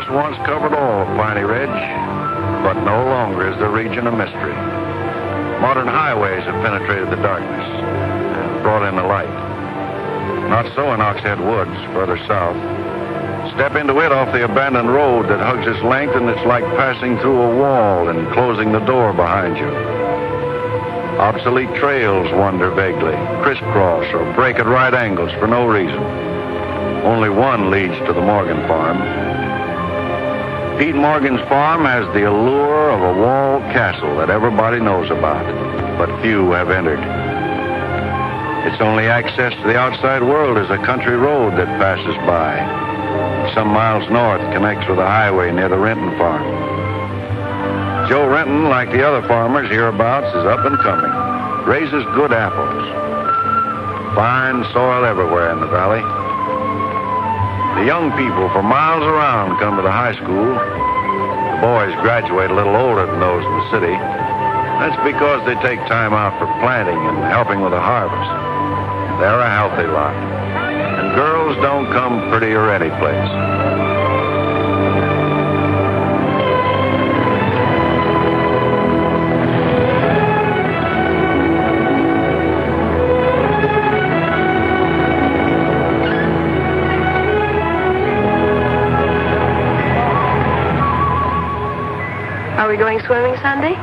Dallas once covered all of Piney Ridge, but no longer is the region a mystery. Modern highways have penetrated the darkness and brought in the light. Not so in Oxhead Woods, further south. Step into it off the abandoned road that hugs its length, and it's like passing through a wall and closing the door behind you. Obsolete trails wander vaguely, crisscross or break at right angles for no reason. Only one leads to the Morgan farm. Pete Morgan's farm has the allure of a walled castle that everybody knows about, but few have entered. Its only access to the outside world is a country road that passes by. Some miles north connects with a highway near the Renton farm. Joe Renton, like the other farmers hereabouts, is up and coming. Raises good apples. Fine soil everywhere in the valley. The young people for miles around come to the high school. The boys graduate a little older than those in the city. That's because they take time out for planting and helping with the harvest. They're a healthy lot. And girls don't come prettier any place. Are we going swimming Sunday?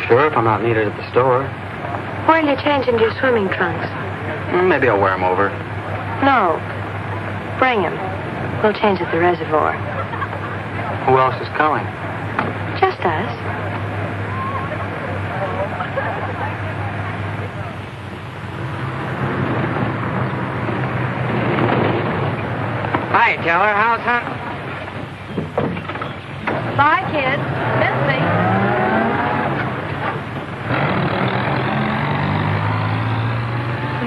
Sure, if I'm not needed at the store. Where'll you change into your swimming trunks? Maybe I'll wear them over. No. Bring them. We'll change at the reservoir. Who else is coming? Just us. Hi, Teller. How's hunting? Bye, kids. Miss me.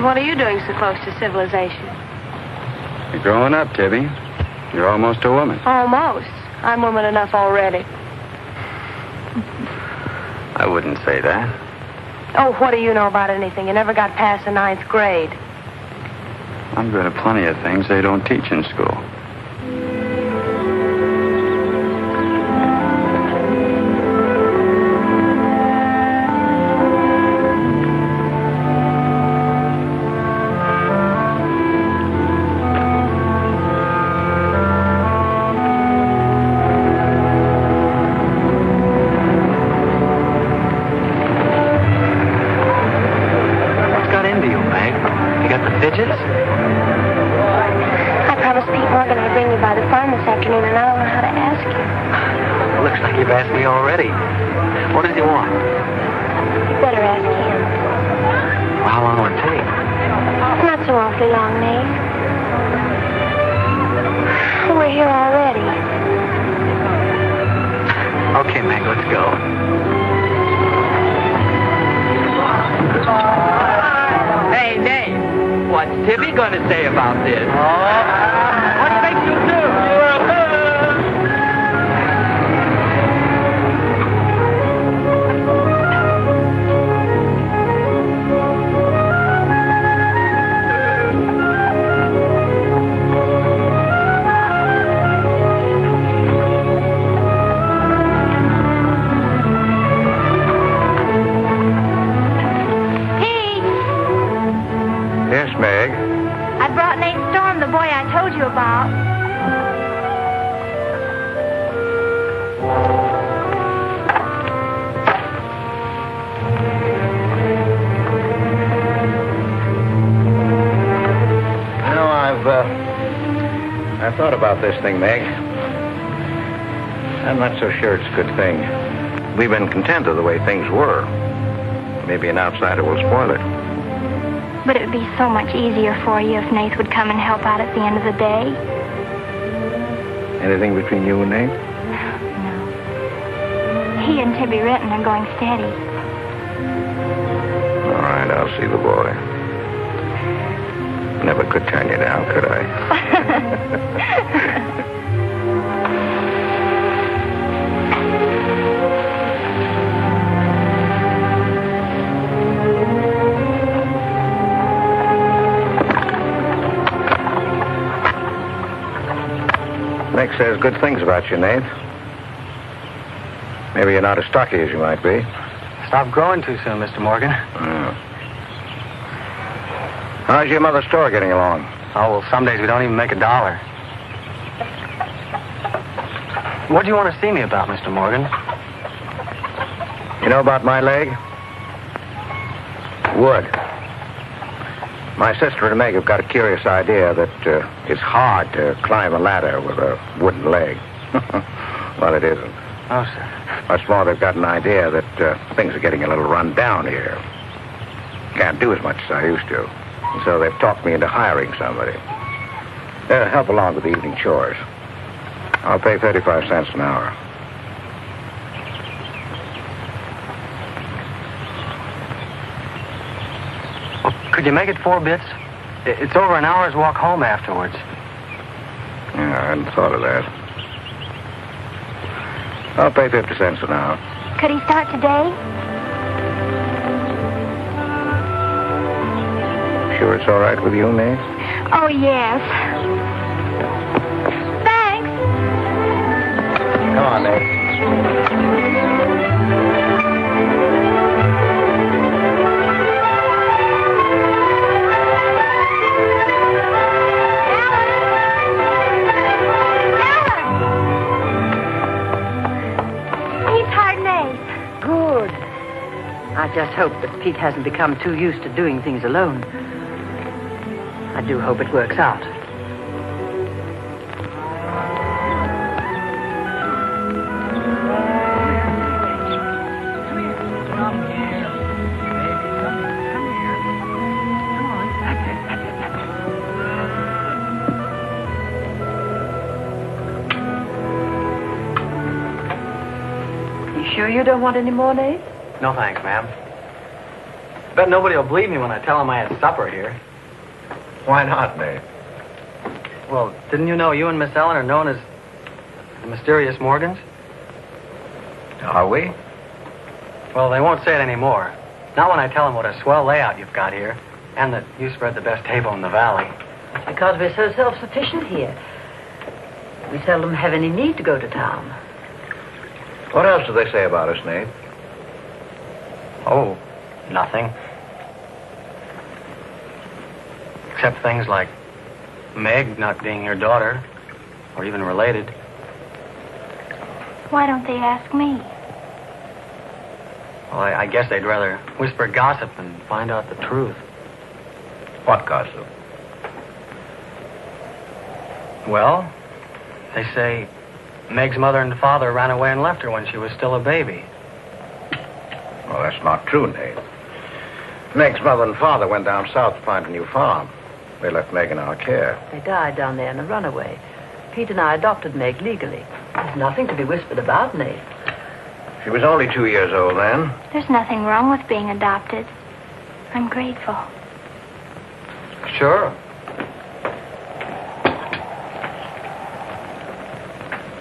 What are you doing so close to civilization? You're growing up, Tibby. You're almost a woman. Almost. I'm woman enough already. I wouldn't say that. Oh, what do you know about anything? You never got past the 9th grade. I'm good at plenty of things they don't teach in school. I've thought about this thing, Meg. I'm not so sure it's a good thing. We've been content of the way things were. Maybe an outsider will spoil it. But it would be so much easier for you if Nate would come and help out at the end of the day. Anything between you and Nate? No. He and Tibby Renton are going steady. All right, I'll see the boy. Never could turn you down, could I? Meg says good things about you, Nate. Maybe you're not as stocky as you might be. Stop growing too soon, Mr. Morgan. How's your mother's store getting along? Oh, well, some days we don't even make $1. What do you want to see me about, Mr. Morgan? You know about my leg? Wood. My sister and Meg have got a curious idea that it's hard to climb a ladder with a wooden leg. Well, it isn't. Oh, sir. Much more, they've got an idea that things are getting a little run down here. Can't do as much as I used to. And so they've talked me into hiring somebody. Help along with the evening chores. I'll pay 35 cents an hour. Well, could you make it 4 bits? It's over an hour's walk home afterwards. Yeah, I hadn't thought of that. I'll pay 50 cents an hour. Could he start today? Sure it's all right with you, Nate? Oh, yes. Thanks. Come on, Nate. Good. I just hope that Pete hasn't become too used to doing things alone. I do hope it works out. Sure you don't want any more, Nate? No, thanks, ma'am. Bet nobody will believe me when I tell them I had supper here. Why not, Nate? Well, didn't you know you and Miss Ellen are known as the mysterious Morgans? Are we? Well, they won't say it anymore. Not when I tell them what a swell layout you've got here, and that you spread the best table in the valley. It's because we're so self-sufficient here. We seldom have any need to go to town. What else do they say about us, Nate? Oh, nothing. Except things like Meg not being your daughter, or even related. Why don't they ask me? Well, I guess they'd rather whisper gossip than find out the truth. What gossip? Well, they say Meg's mother and father ran away and left her when she was still a baby. Well, that's not true, Nate. Meg's mother and father went down south to find a new farm. They left Meg in our care. They died down there in a runaway. Pete and I adopted Meg legally. There's nothing to be whispered about, Nate. She was only 2 years old then. There's nothing wrong with being adopted. I'm grateful. Sure.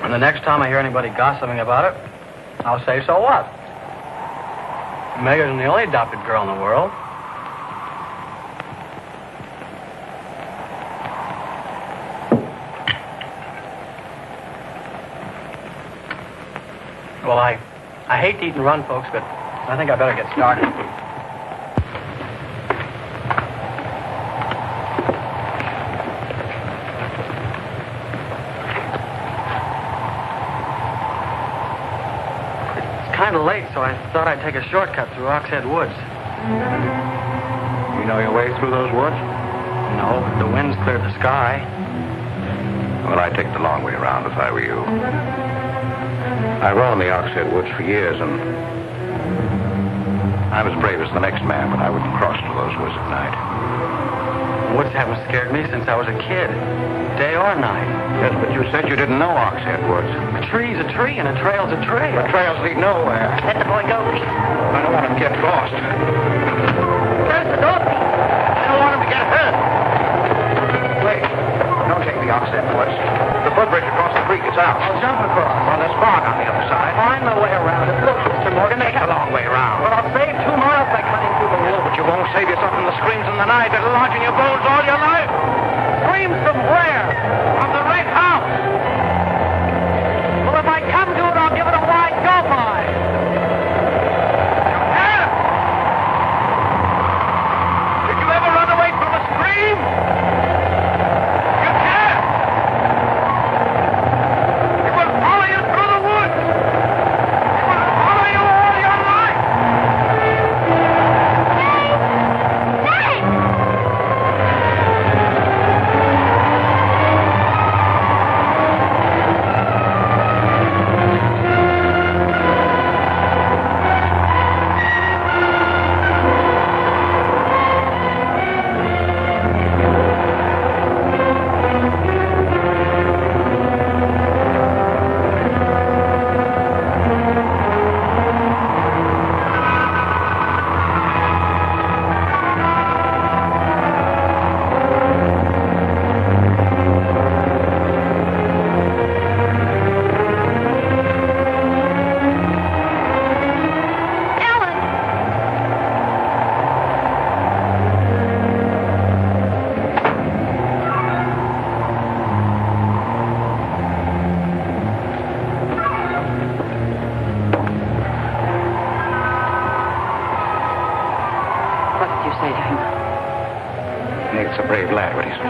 And the next time I hear anybody gossiping about it, I'll say, so what? Meg isn't the only adopted girl in the world. Well, I hate to eat and run, folks, but I think I better get started. Kind of late, so I thought I'd take a shortcut through Oxhead Woods. You know your way through those woods? No, the wind's cleared the sky. Well, I'd take the long way around if I were you. I roamed the Oxhead Woods for years, and I'm as brave as the next man, but I wouldn't cross through those woods at night. Woods haven't scared me since I was a kid, day or night. Yes, but you said you didn't know Oxhead Woods. A tree's a tree, and a trail's a trail. The trails lead nowhere. Let the boy go, Pete. I don't want him to get lost. Close the door, Pete. I don't want him to get hurt. Wait. Don't take the Oxhead Woods. The footbridge across the creek is out. I'll jump across. Well, there's fog on the other side. Find my way around it. Look, Mr. Morgan, they Take the long way around. Well, I'll save 2 miles by cutting through the wood. But you won't save yourself from the screams in the night that'll lodge in your bones all your life. Screams from where? From the red house.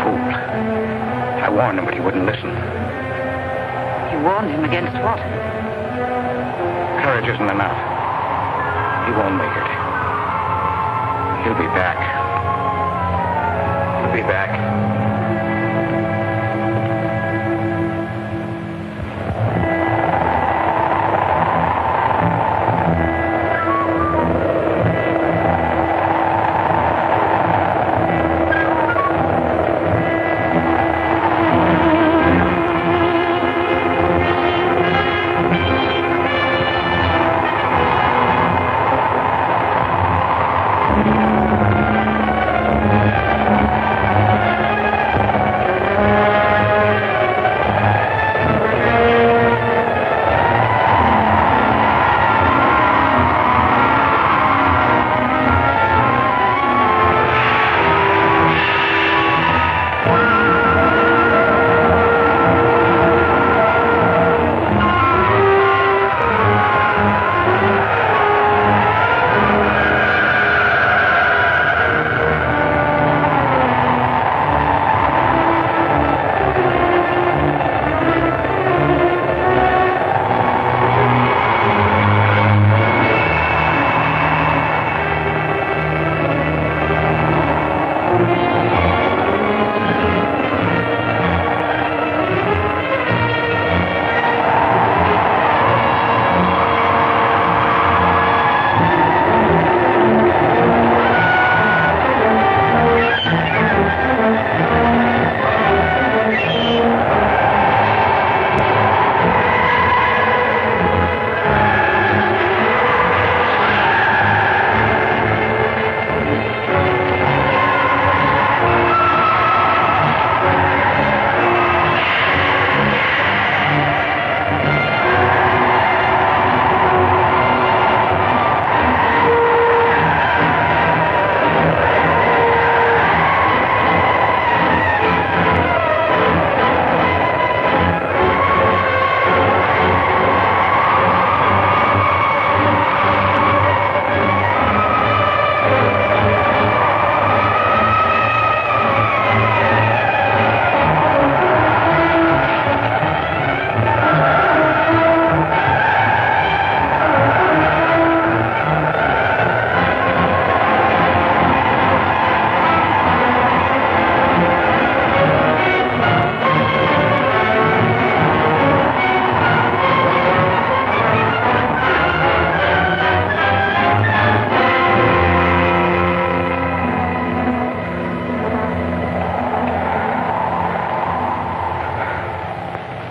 Fool. I warned him, but he wouldn't listen. You warned him against what? Courage isn't enough. He won't make it. He'll be back. He'll be back.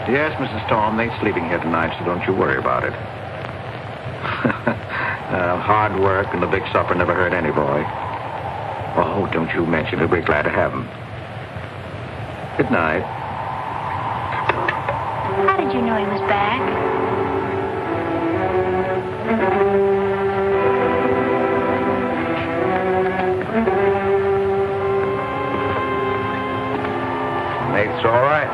Yes, Mrs. Storm, they're sleeping here tonight, so don't you worry about it. Hard work and the big supper never hurt any boy. Oh, don't you mention it. We're glad to have him. Good night. How did you know he was back? Nate's all right.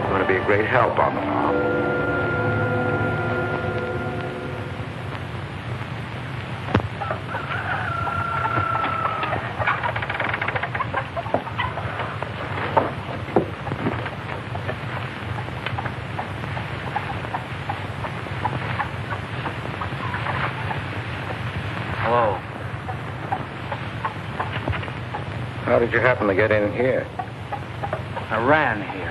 Going to be a great help on the farm. Hello. How did you happen to get in here? I ran here.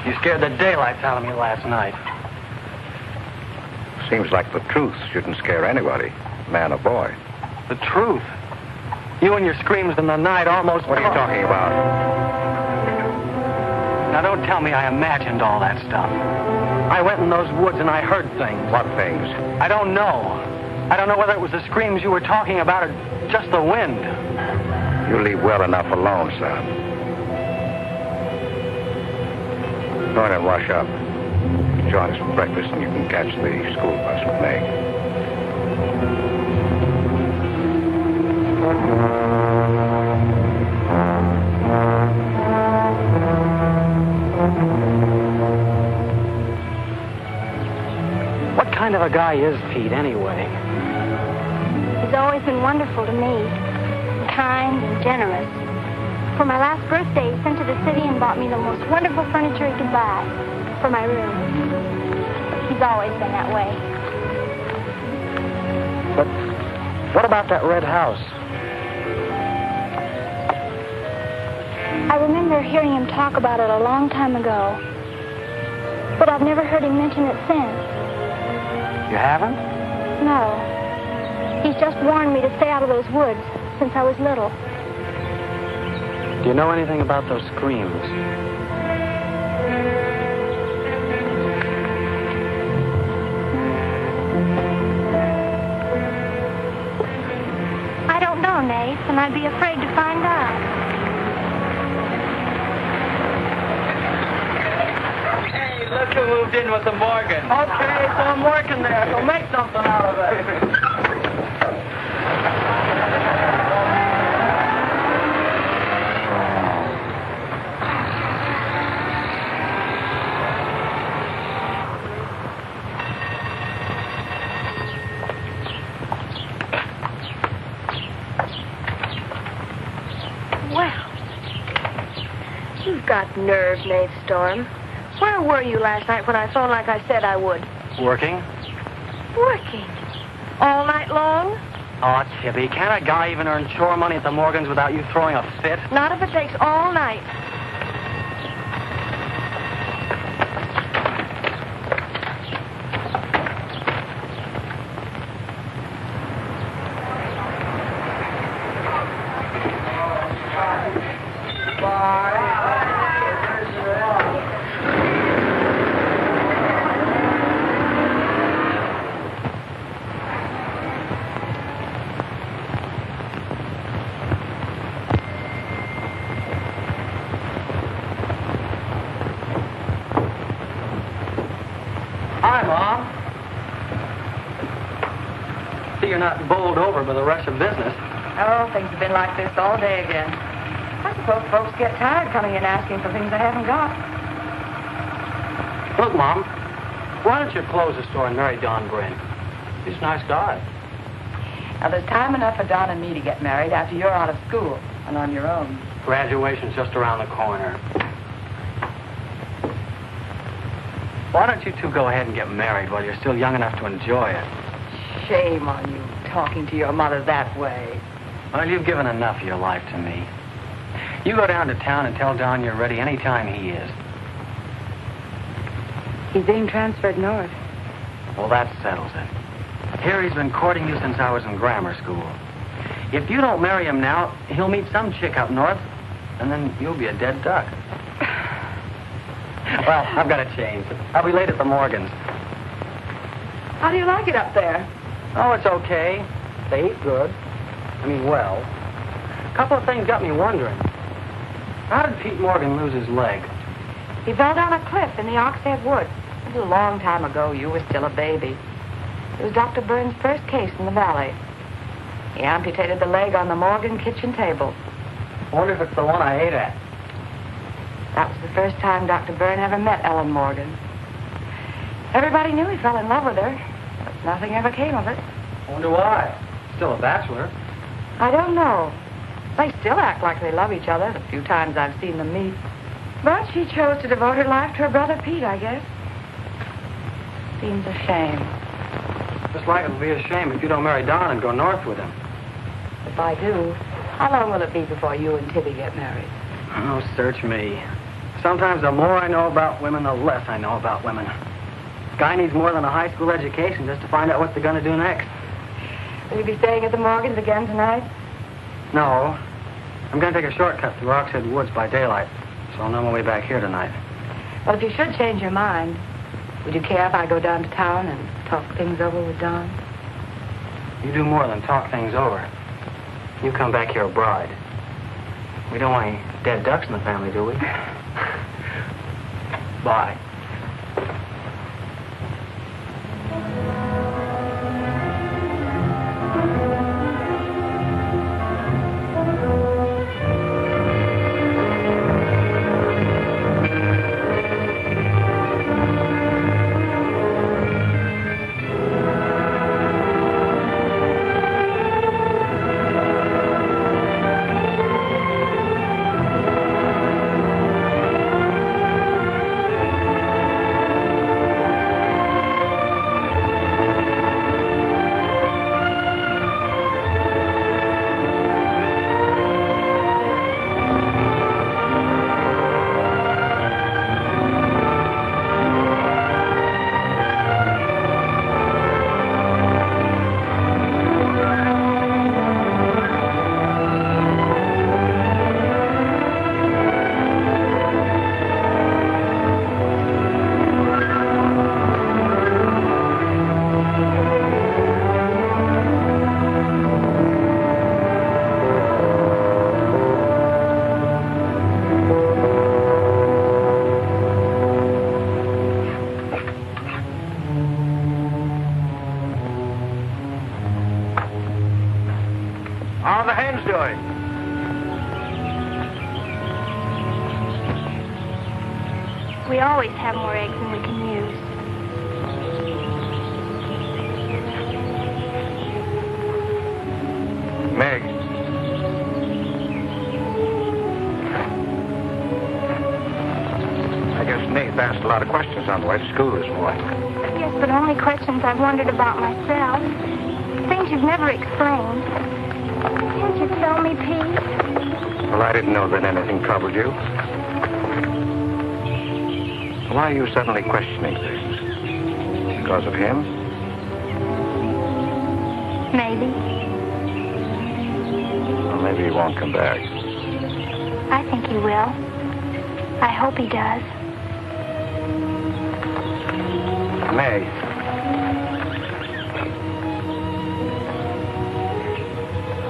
You scared the daylights out of me last night. Seems like the truth shouldn't scare anybody, man or boy. The truth. You and your screams in the night almost... What are you talking about? Now, don't tell me I imagined all that stuff. I went in those woods and I heard things. What things? I don't know. I don't know whether it was the screams you were talking about or just the wind. You leave well enough alone, son. Go in and wash up. Join us for breakfast and you can catch the school bus with me. What kind of a guy is Pete, anyway? always been wonderful to me, kind and generous. For my last birthday, he sent to the city and bought me the most wonderful furniture he could buy for my room. He's always been that way. But what about that red house? I remember hearing him talk about it a long time ago, but I've never heard him mention it since. You haven't? No. He's just warned me to stay out of those woods since I was little. Do you know anything about those screams? I don't know, Nate, and I'd be afraid to find out. Hey, look who moved in with the Morgan. Okay, so I'm working there, so make something out of it. Got nerve, Nate Storm. Where were you last night when I phoned like I said I would? Working? Working? All night long? Oh, Tibby, can't a guy even earn chore money at the Morgans without you throwing a fit? Not if it takes all night. Hi, Mom. See, you're not bowled over by the rush of business. Oh, things have been like this all day again. I suppose folks get tired coming in asking for things they haven't got. Look, Mom, why don't you close the store and marry Don Bryn? He's a nice guy. Now, there's time enough for Don and me to get married after you're out of school and on your own. Graduation's just around the corner. Why don't you two go ahead and get married while you're still young enough to enjoy it? Shame on you, talking to your mother that way. Well, you've given enough of your life to me. You go down to town and tell Don you're ready any time he is. He's being transferred north. Well, that settles it. Here he's been courting you since I was in grammar school. If you don't marry him now, he'll meet some chick up north, and then you'll be a dead duck. Well, I've got to change. I'll be late at the Morgans. How do you like it up there? Oh, it's okay. They eat good. I mean, well. A couple of things got me wondering. How did Pete Morgan lose his leg? He fell down a cliff in the Oxhead Woods. It was a long time ago. You were still a baby. It was Dr. Burns' first case in the valley. He amputated the leg on the Morgan kitchen table. I wonder if it's the one I ate at. That was the first time Dr. Byrne ever met Ellen Morgan. Everybody knew he fell in love with her, but nothing ever came of it. I wonder why. Still a bachelor. I don't know. They still act like they love each other, the few times I've seen them meet. But she chose to devote her life to her brother Pete, I guess. Seems a shame. Just like it'll be a shame if you don't marry Don and go north with him. If I do, how long will it be before you and Tibby get married? Oh, search me. Sometimes the more I know about women, the less I know about women. Guy needs more than a high school education just to find out what they're going to do next. Will you be staying at the Morgans again tonight? No. I'm going to take a shortcut through Oxhead Woods by daylight, so I'll know my way back here tonight. Well, if you should change your mind, would you care if I go down to town and talk things over with Don? You do more than talk things over. You come back here a bride. We don't want any dead ducks in the family, do we? Bye. How are the hens doing? We always have more eggs than we can use. Meg. I guess Nate asked a lot of questions on the way to school this morning. Yes, but only questions I've wondered about myself. Things you've never explained. Can't you tell me, Pete? Well, I didn't know that anything troubled you. Why are you suddenly questioning things? Because of him? Maybe. Well, maybe he won't come back. I think he will. I hope he does. May.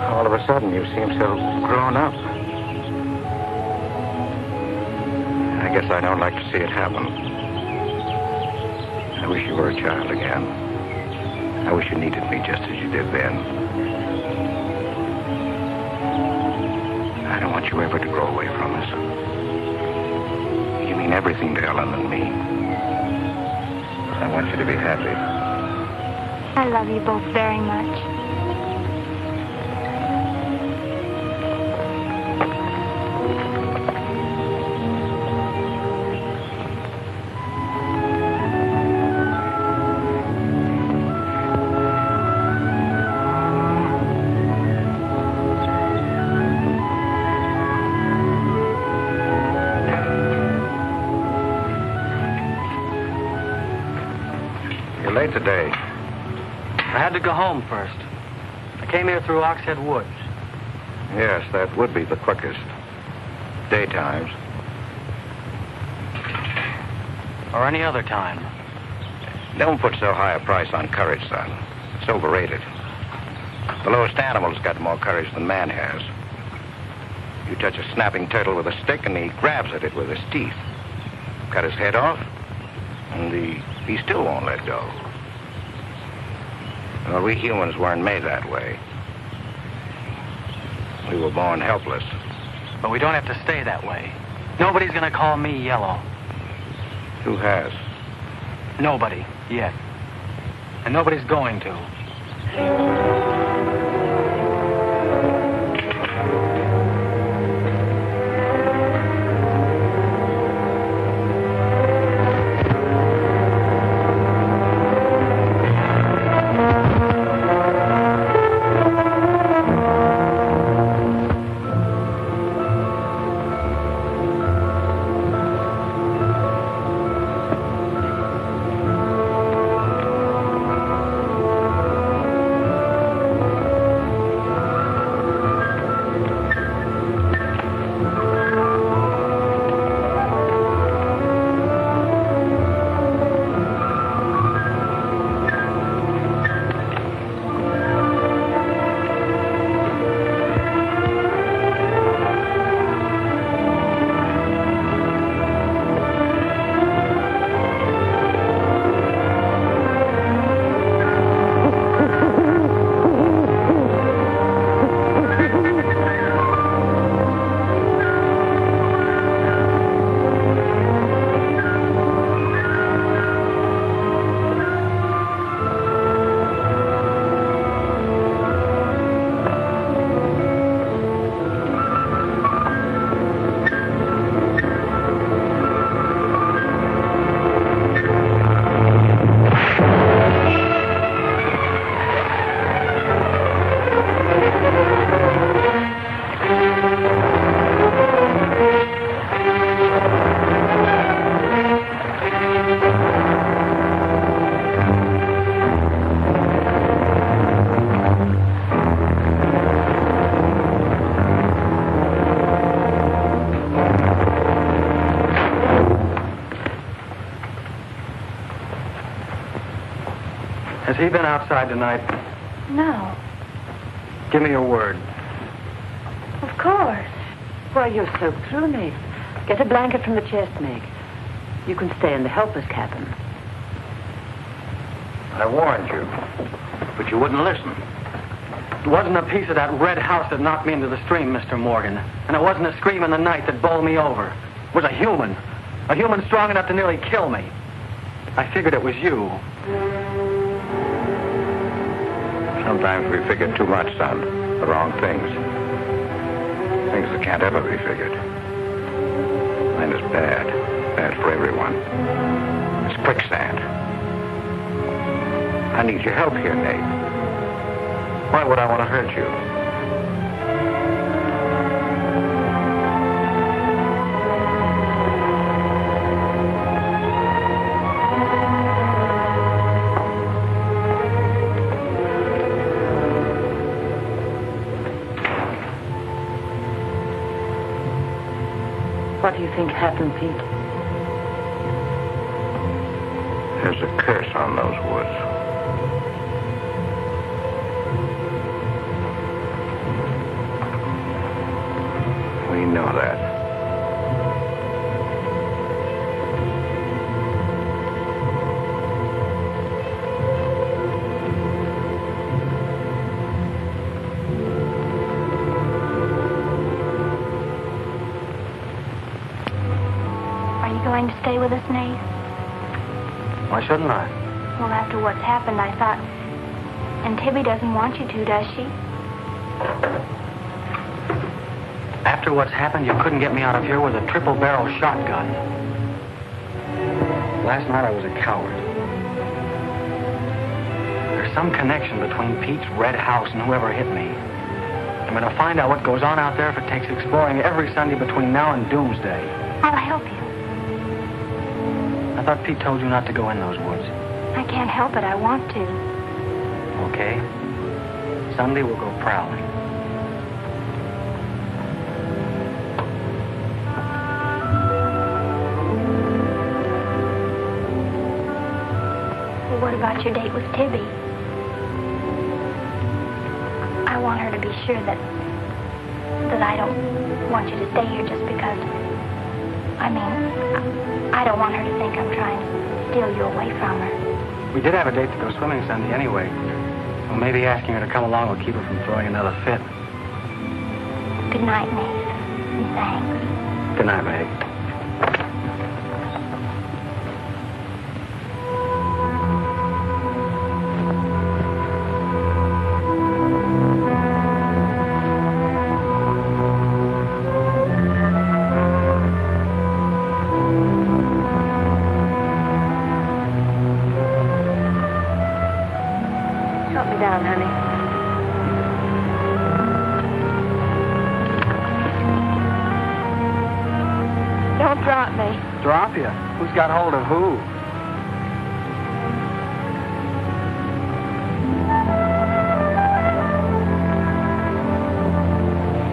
All of a sudden, you seem so grown up. I guess I don't like to see it happen. I wish you were a child again. I wish you needed me just as you did then. I don't want you ever to grow away from us. You mean everything to Ellen and me. I want you to be happy. I love you both very much. Late today. I had to go home first. I came here through Oxhead Woods. Yes, that would be the quickest. Daytimes. Or any other time. Don't put so high a price on courage, son. It's overrated. The lowest animal's got more courage than man has. You touch a snapping turtle with a stick and he grabs at it with his teeth. Cut his head off, and he still won't let go. Well, we humans weren't made that way. We were born helpless. But we don't have to stay that way. Nobody's gonna call me yellow. Who has? Nobody, yet. And nobody's going to. Has he been outside tonight? No. Give me your word. Of course. Why, you're soaked through, Nate. Get a blanket from the chest, Meg. You can stay in the helper's cabin. I warned you, but you wouldn't listen. It wasn't a piece of that red house that knocked me into the stream, Mr. Morgan. And it wasn't a scream in the night that bowled me over. It was a human. A human strong enough to nearly kill me. I figured it was you. Sometimes we figure too much, son. The wrong things. Things that can't ever be figured. Mine is bad. Bad for everyone. It's quicksand. I need your help here, Nate. Why would I want to hurt you? What do you think happened, Pete? There's a curse on those woods. We know that. Are you going to stay with us, Nate? Why shouldn't I? Well, after what's happened, I thought... And Tibby doesn't want you to, does she? After what's happened, you couldn't get me out of here with a triple-barrel shotgun. Last night I was a coward. There's some connection between Pete's red house and whoever hit me. I'm going to find out what goes on out there if it takes exploring every Sunday between now and doomsday. I'll help you. I thought Pete told you not to go in those woods. I can't help it. I want to. Okay. Sunday we'll go prowling. Well, what about your date with Tibby? I want her to be sure that I don't want you to stay here just because... I don't want her to think I'm trying to steal you away from her. We did have a date to go swimming Sunday anyway. So maybe asking her to come along will keep her from throwing another fit. Good night, Nate. And thanks. Good night, Meg. Help me down, honey. Don't drop me. Drop you? Who's got hold of who?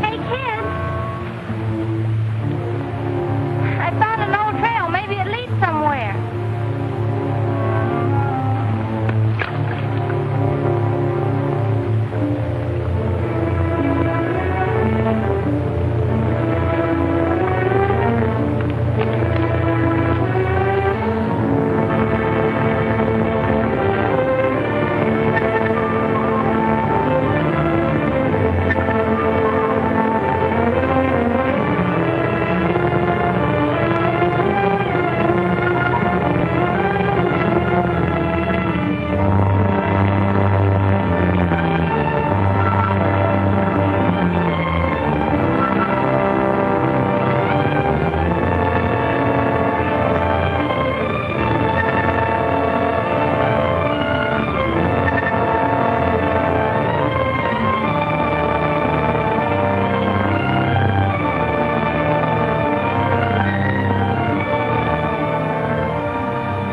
Hey, kids! I found an old trail. Maybe it leads somewhere.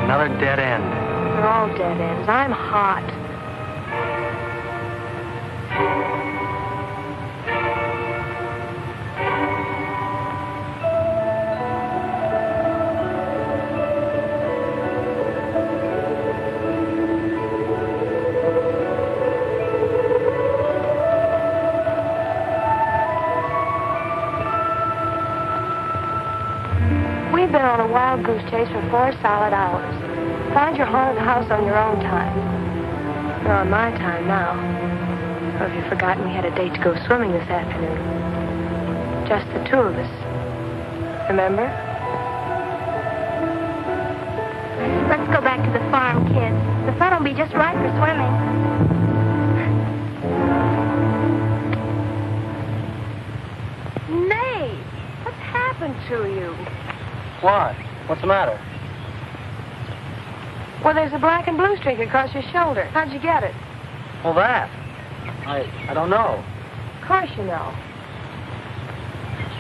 Another dead end. They're all dead ends. I'm hot. We've been on a wild goose chase for 4 solid hours. Find your haunted house on your own time. You're on my time now. Or have you forgotten we had a date to go swimming this afternoon? Just the two of us. Remember? Let's go back to the farm, kids. The sun will be just right for swimming. Nate, what's happened to you? What? What's the matter? Well, there's a black and blue streak across your shoulder. How'd you get it? Well, that. I don't know. Of course you know.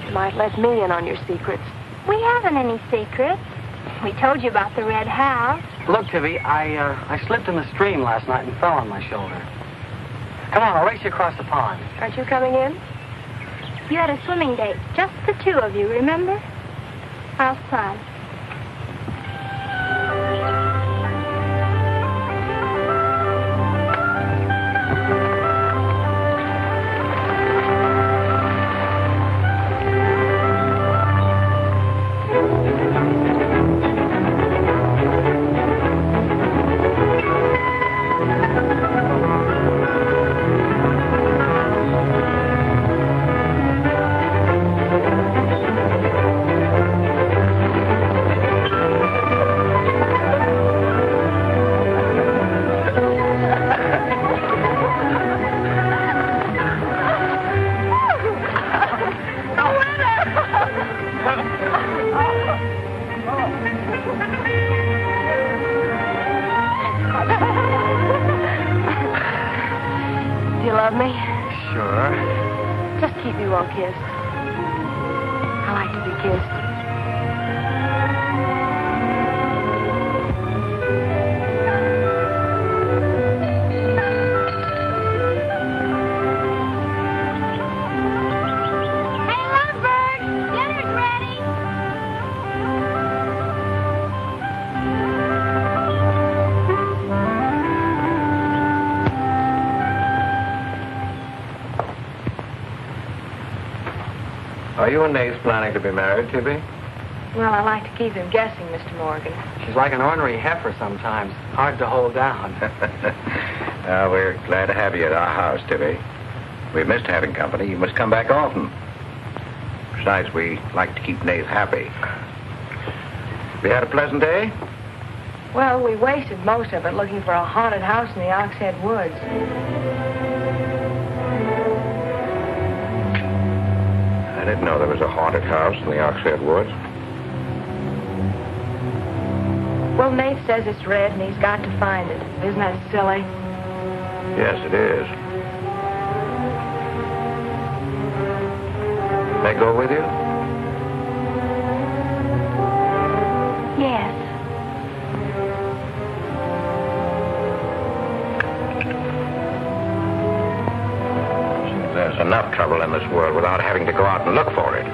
You might let me in on your secrets. We haven't any secrets. We told you about the red house. Look, Tivy, I slipped in the stream last night and fell on my shoulder. Come on, I'll race you across the pond. Aren't you coming in? You had a swimming date, just the two of you, remember? How's fun? Are you and Nace planning to be married, Tibby? Well, I like to keep him guessing, Mr. Morgan. She's like an ornery heifer sometimes. Hard to hold down. We're glad to have you at our house, Tibby. We missed having company. You must come back often. Besides, we like to keep Nace happy. We had a pleasant day? Well, we wasted most of it looking for a haunted house in the Oxhead Woods. I didn't know there was a haunted house in the Oxhead Woods. Well, Nate says it's red and he's got to find it. Isn't that silly? Yes, it is. May I go with you? Yes. There's enough trouble in this world without having to go out and look for it.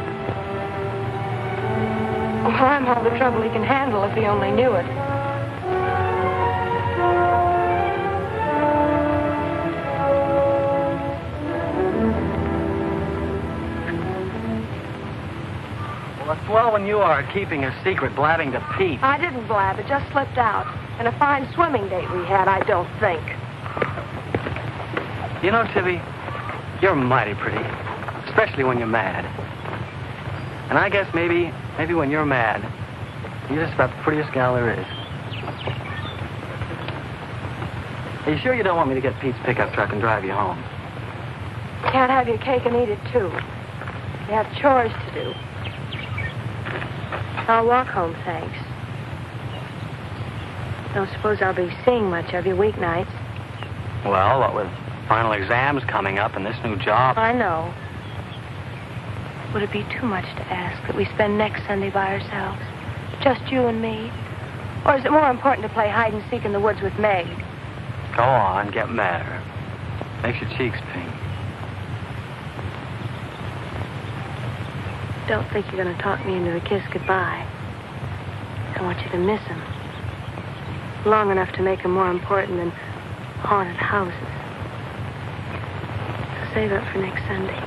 Well, I'm all the trouble he can handle if he only knew it. Well, it's swell when you are keeping a secret, blabbing to Pete. I didn't blab. It just slipped out. And a fine swimming date we had, I don't think. You know, Tibby, you're mighty pretty, especially when you're mad. And I guess maybe when you're mad, you're just about the prettiest gal there is. Are you sure you don't want me to get Pete's pickup truck and drive you home? Can't have your cake and eat it, too. You have chores to do. I'll walk home, thanks. Don't suppose I'll be seeing much of you weeknights. Well, what with final exams coming up and this new job. I know. Would it be too much to ask that we spend next Sunday by ourselves? Just you and me? Or is it more important to play hide and seek in the woods with Meg? Go on, get madder. Makes your cheeks pink. Don't think you're going to talk me into a kiss goodbye. I want you to miss him. Long enough to make him more important than haunted houses. So save it for next Sunday.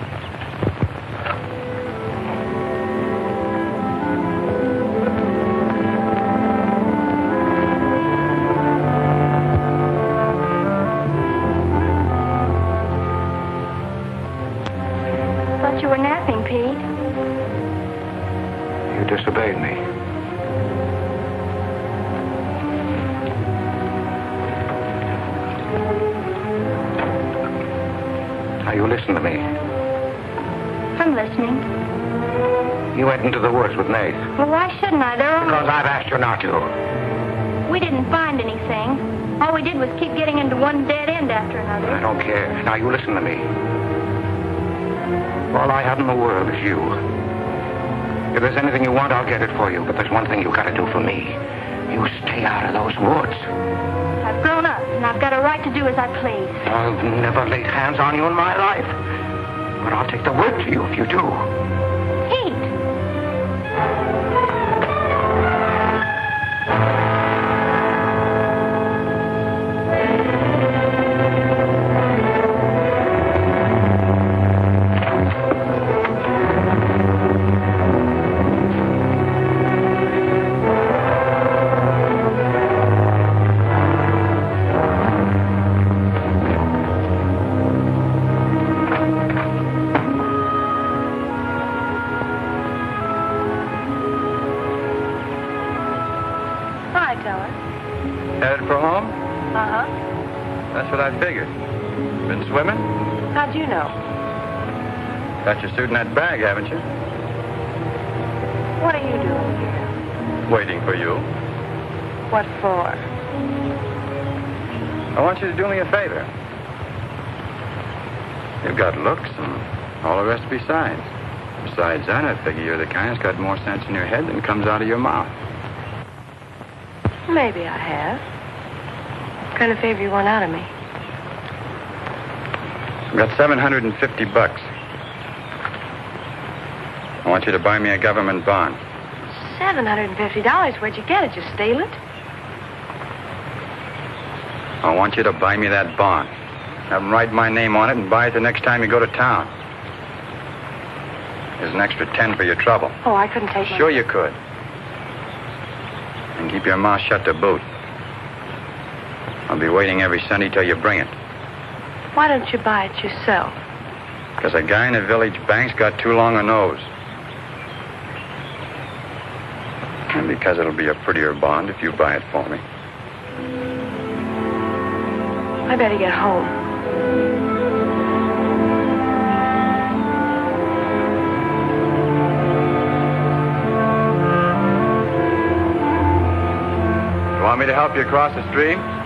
thought you were napping, Pete. You disobeyed me. Now, you listen to me. I'm listening. You went into the woods with Nate. Well, why shouldn't I? Because I've asked you not to. We didn't find anything. All we did was keep getting into one dead end after another. I don't care. Now, you listen to me. All I have in the world is you. If there's anything you want, I'll get it for you. But there's one thing you gotta do for me. You stay out of those woods. I've grown up, and I've got a right to do as I please. I've never laid hands on you in my life. But I'll take the word to you if you do. Pete! Headed for home? Uh-huh. That's what I figured. Been swimming? How'd you know? Got your suit in that bag, haven't you? What are you doing here? Waiting for you. What for? I want you to do me a favor. You've got looks and all the rest besides. Besides that, I figure you're the kind that's got more sense in your head than comes out of your mouth. Maybe I have. What kind of favor you want out of me? I've got $750. I want you to buy me a government bond. $750? Where'd you get it? You steal it? I want you to buy me that bond. Have them write my name on it and buy it the next time you go to town. There's an extra 10 for your trouble. Oh, I couldn't take Sure you could. And keep your mouth shut to boot. I'll be waiting every Sunday till you bring it. Why don't you buy it yourself? Because a guy in the village bank's got too long a nose. And because it'll be a prettier bond if you buy it for me. I better get home. You want me to help you across the stream?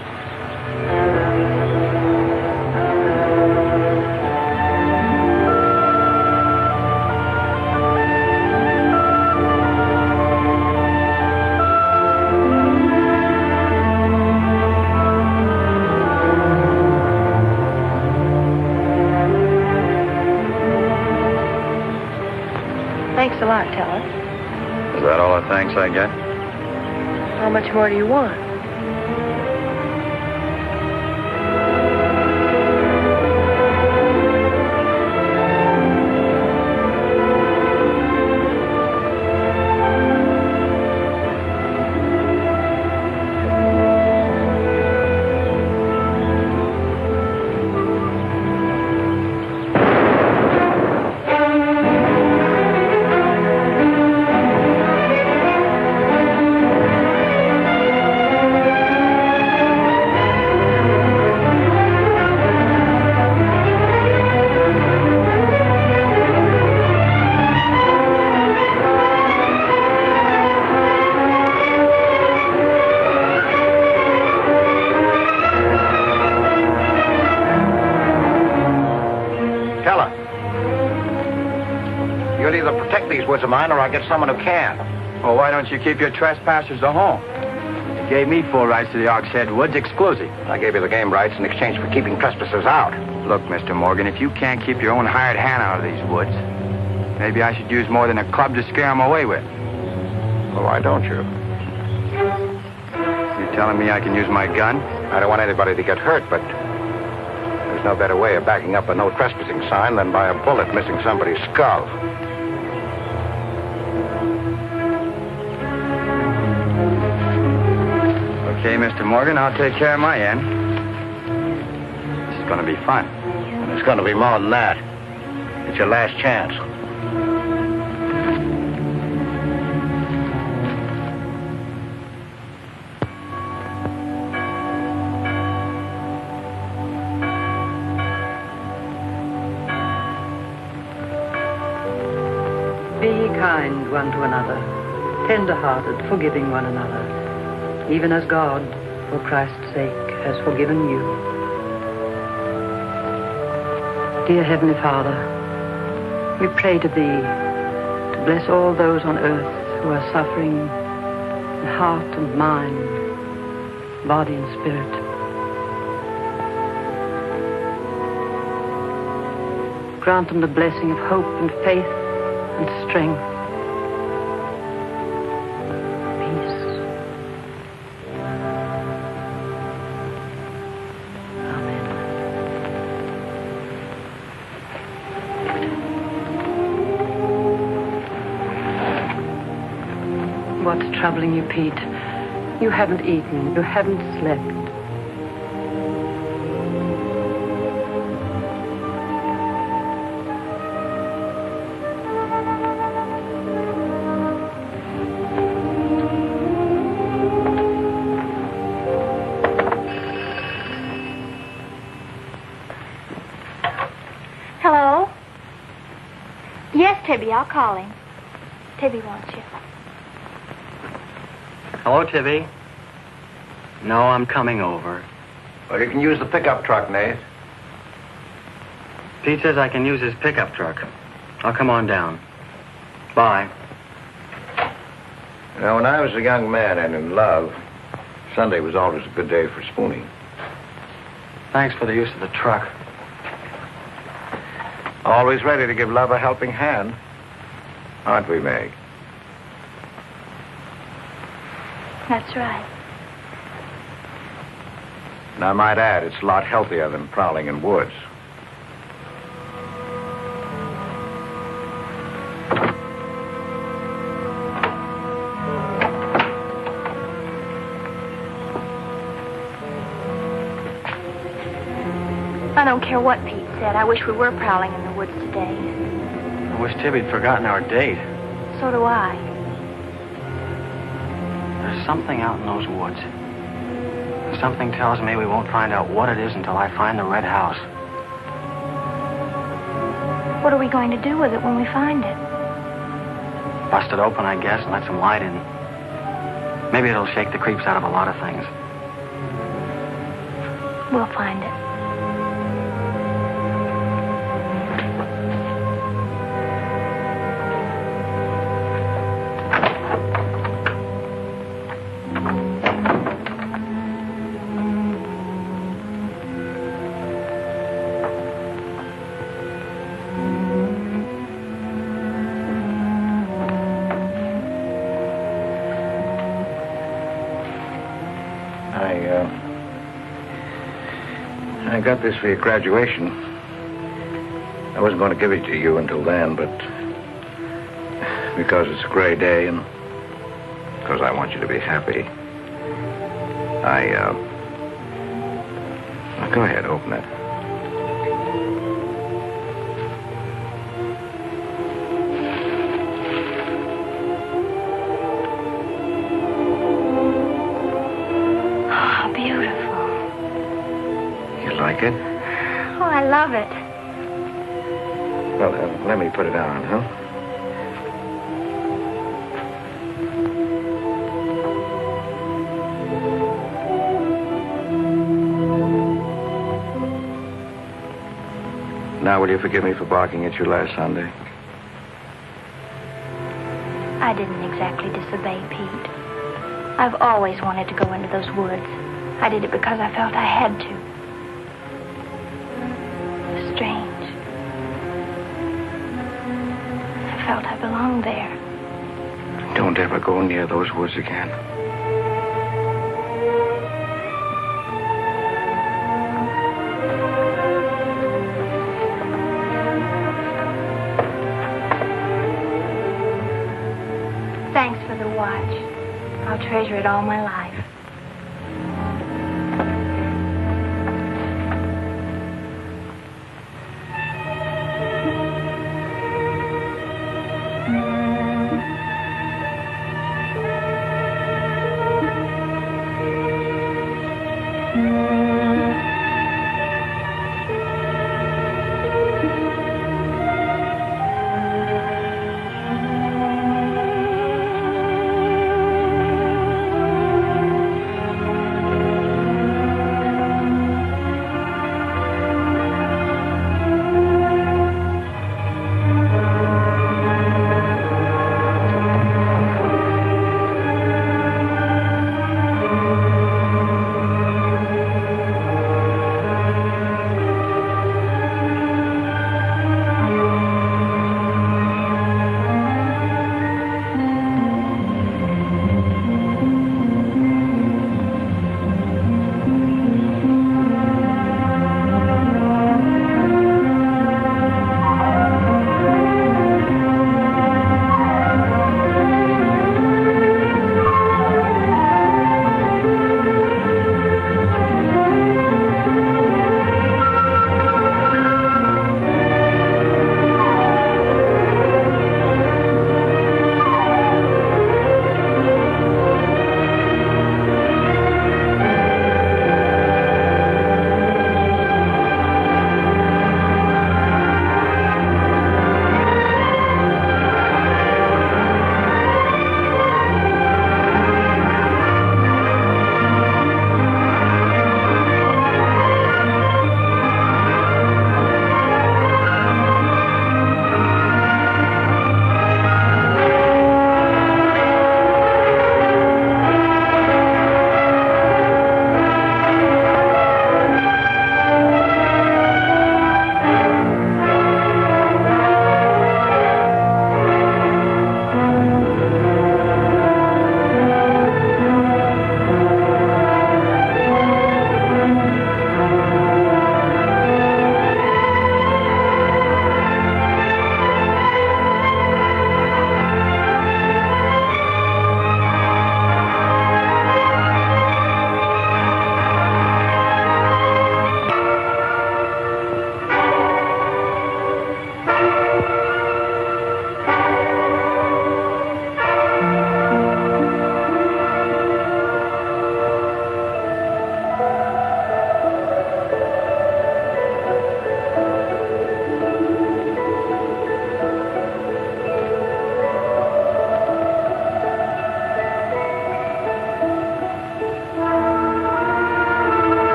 Thanks a lot, Teller. Is that all the thanks I get? How much more do you want? You'll either protect these woods of mine or I'll get someone who can. Well, why don't you keep your trespassers to home? You gave me full rights to the Oxhead Woods exclusive. I gave you the game rights in exchange for keeping trespassers out. Look, Mr. Morgan, if you can't keep your own hired hand out of these woods, maybe I should use more than a club to scare them away with. Well, why don't you? You telling me I can use my gun? I don't want anybody to get hurt, but there's no better way of backing up a no trespassing sign than by a bullet missing somebody's skull. Okay, Mr. Morgan, I'll take care of my end. This is going to be fun. And it's going to be more than that. It's your last chance. Be ye kind one to another, tender-hearted, forgiving one another, even as God, for Christ's sake, has forgiven you. Dear Heavenly Father, we pray to Thee to bless all those on earth who are suffering in heart and mind, body and spirit. Grant them the blessing of hope and faith and strength. Peace. Amen. What's troubling you, Pete? You haven't eaten. You haven't slept. Hello? Yes, Tibby, I'll call him. Tibby wants you. Hello, Tibby. No, I'm coming over. Well, you can use the pickup truck, Nate. Pete says I can use his pickup truck. I'll come on down. Bye. You know, when I was a young man and in love, Sunday was always a good day for spooning. Thanks for the use of the truck. Always ready to give love a helping hand. Aren't we, Meg? That's right. And I might add, it's a lot healthier than prowling in woods. I don't care what Pete said. I wish we were prowling in the woods today. I wish Tibby'd forgotten our date. So do I. There's something out in those woods. Something tells me we won't find out what it is until I find the red house. What are we going to do with it when we find it? Bust it open, I guess, and let some light in. Maybe it'll shake the creeps out of a lot of things. We'll find it. I got this for your graduation. I wasn't going to give it to you until then, but because it's a gray day and because I want you to be happy, go ahead, open it. Like it? Oh, I love it. Well, let me put it on, huh? Now, will you forgive me for barking at you last Sunday? I didn't exactly disobey Pete. I've always wanted to go into those woods. I did it because I felt I had to. Strange. I felt I belonged there. Don't ever go near those woods again. Thanks for the watch. I'll treasure it all my life.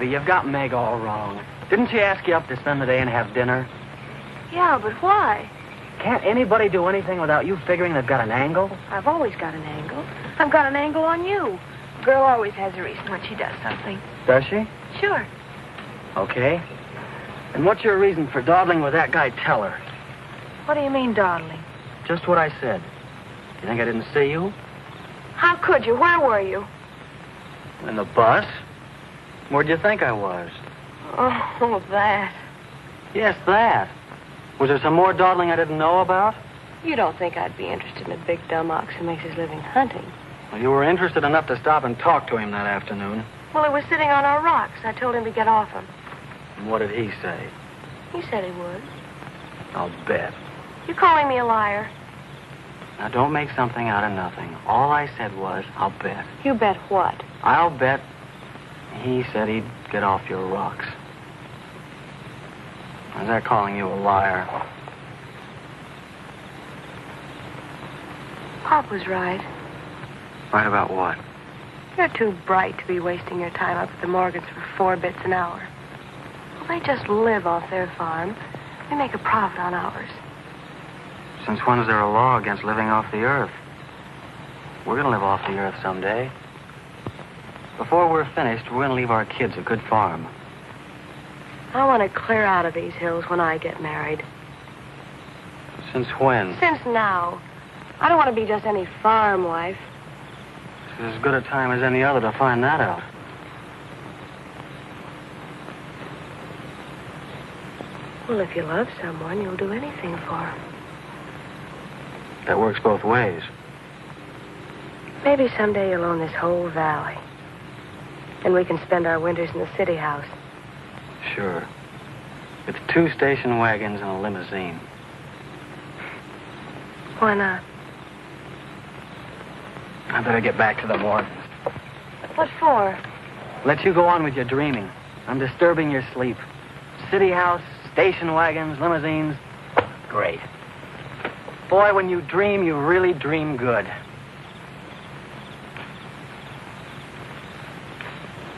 Ivy, you've got Meg all wrong. Didn't she ask you up to spend the day and have dinner? Yeah, but why? Can't anybody do anything without you figuring they've got an angle? I've always got an angle. I've got an angle on you. A girl always has a reason when she does something. Does she? Sure. Okay. And what's your reason for dawdling with that guy Teller? What do you mean, dawdling? Just what I said. You think I didn't see you? How could you? Where were you? In the bus? Where'd you think I was? Oh, that. Yes, that. Was there some more dawdling I didn't know about? You don't think I'd be interested in a big dumb ox who makes his living hunting? Well, you were interested enough to stop and talk to him that afternoon. Well, he was sitting on our rocks. I told him to get off them. And what did he say? He said he would. I'll bet. You calling me a liar? Now, don't make something out of nothing. All I said was, I'll bet. You bet what? I'll bet he said he'd get off your rocks. Is that calling you a liar? Pop was right. Right about what? You're too bright to be wasting your time up at the Morgans for 4 bits an hour. Well, they just live off their farm. We make a profit on ours. Since when is there a law against living off the earth? We're going to live off the earth someday. Before we're finished, we're going to leave our kids a good farm. I want to clear out of these hills when I get married. Since when? Since now. I don't want to be just any farm wife. It's as good a time as any other to find that out. Well, if you love someone, you'll do anything for him. That works both ways. Maybe someday you'll own this whole valley. And we can spend our winters in the city house. Sure. With 2 station wagons and a limousine. Why not? I better get back to the Morgans. What for? Let you go on with your dreaming. I'm disturbing your sleep. City house, station wagons, limousines. Great. Boy, when you dream, you really dream good.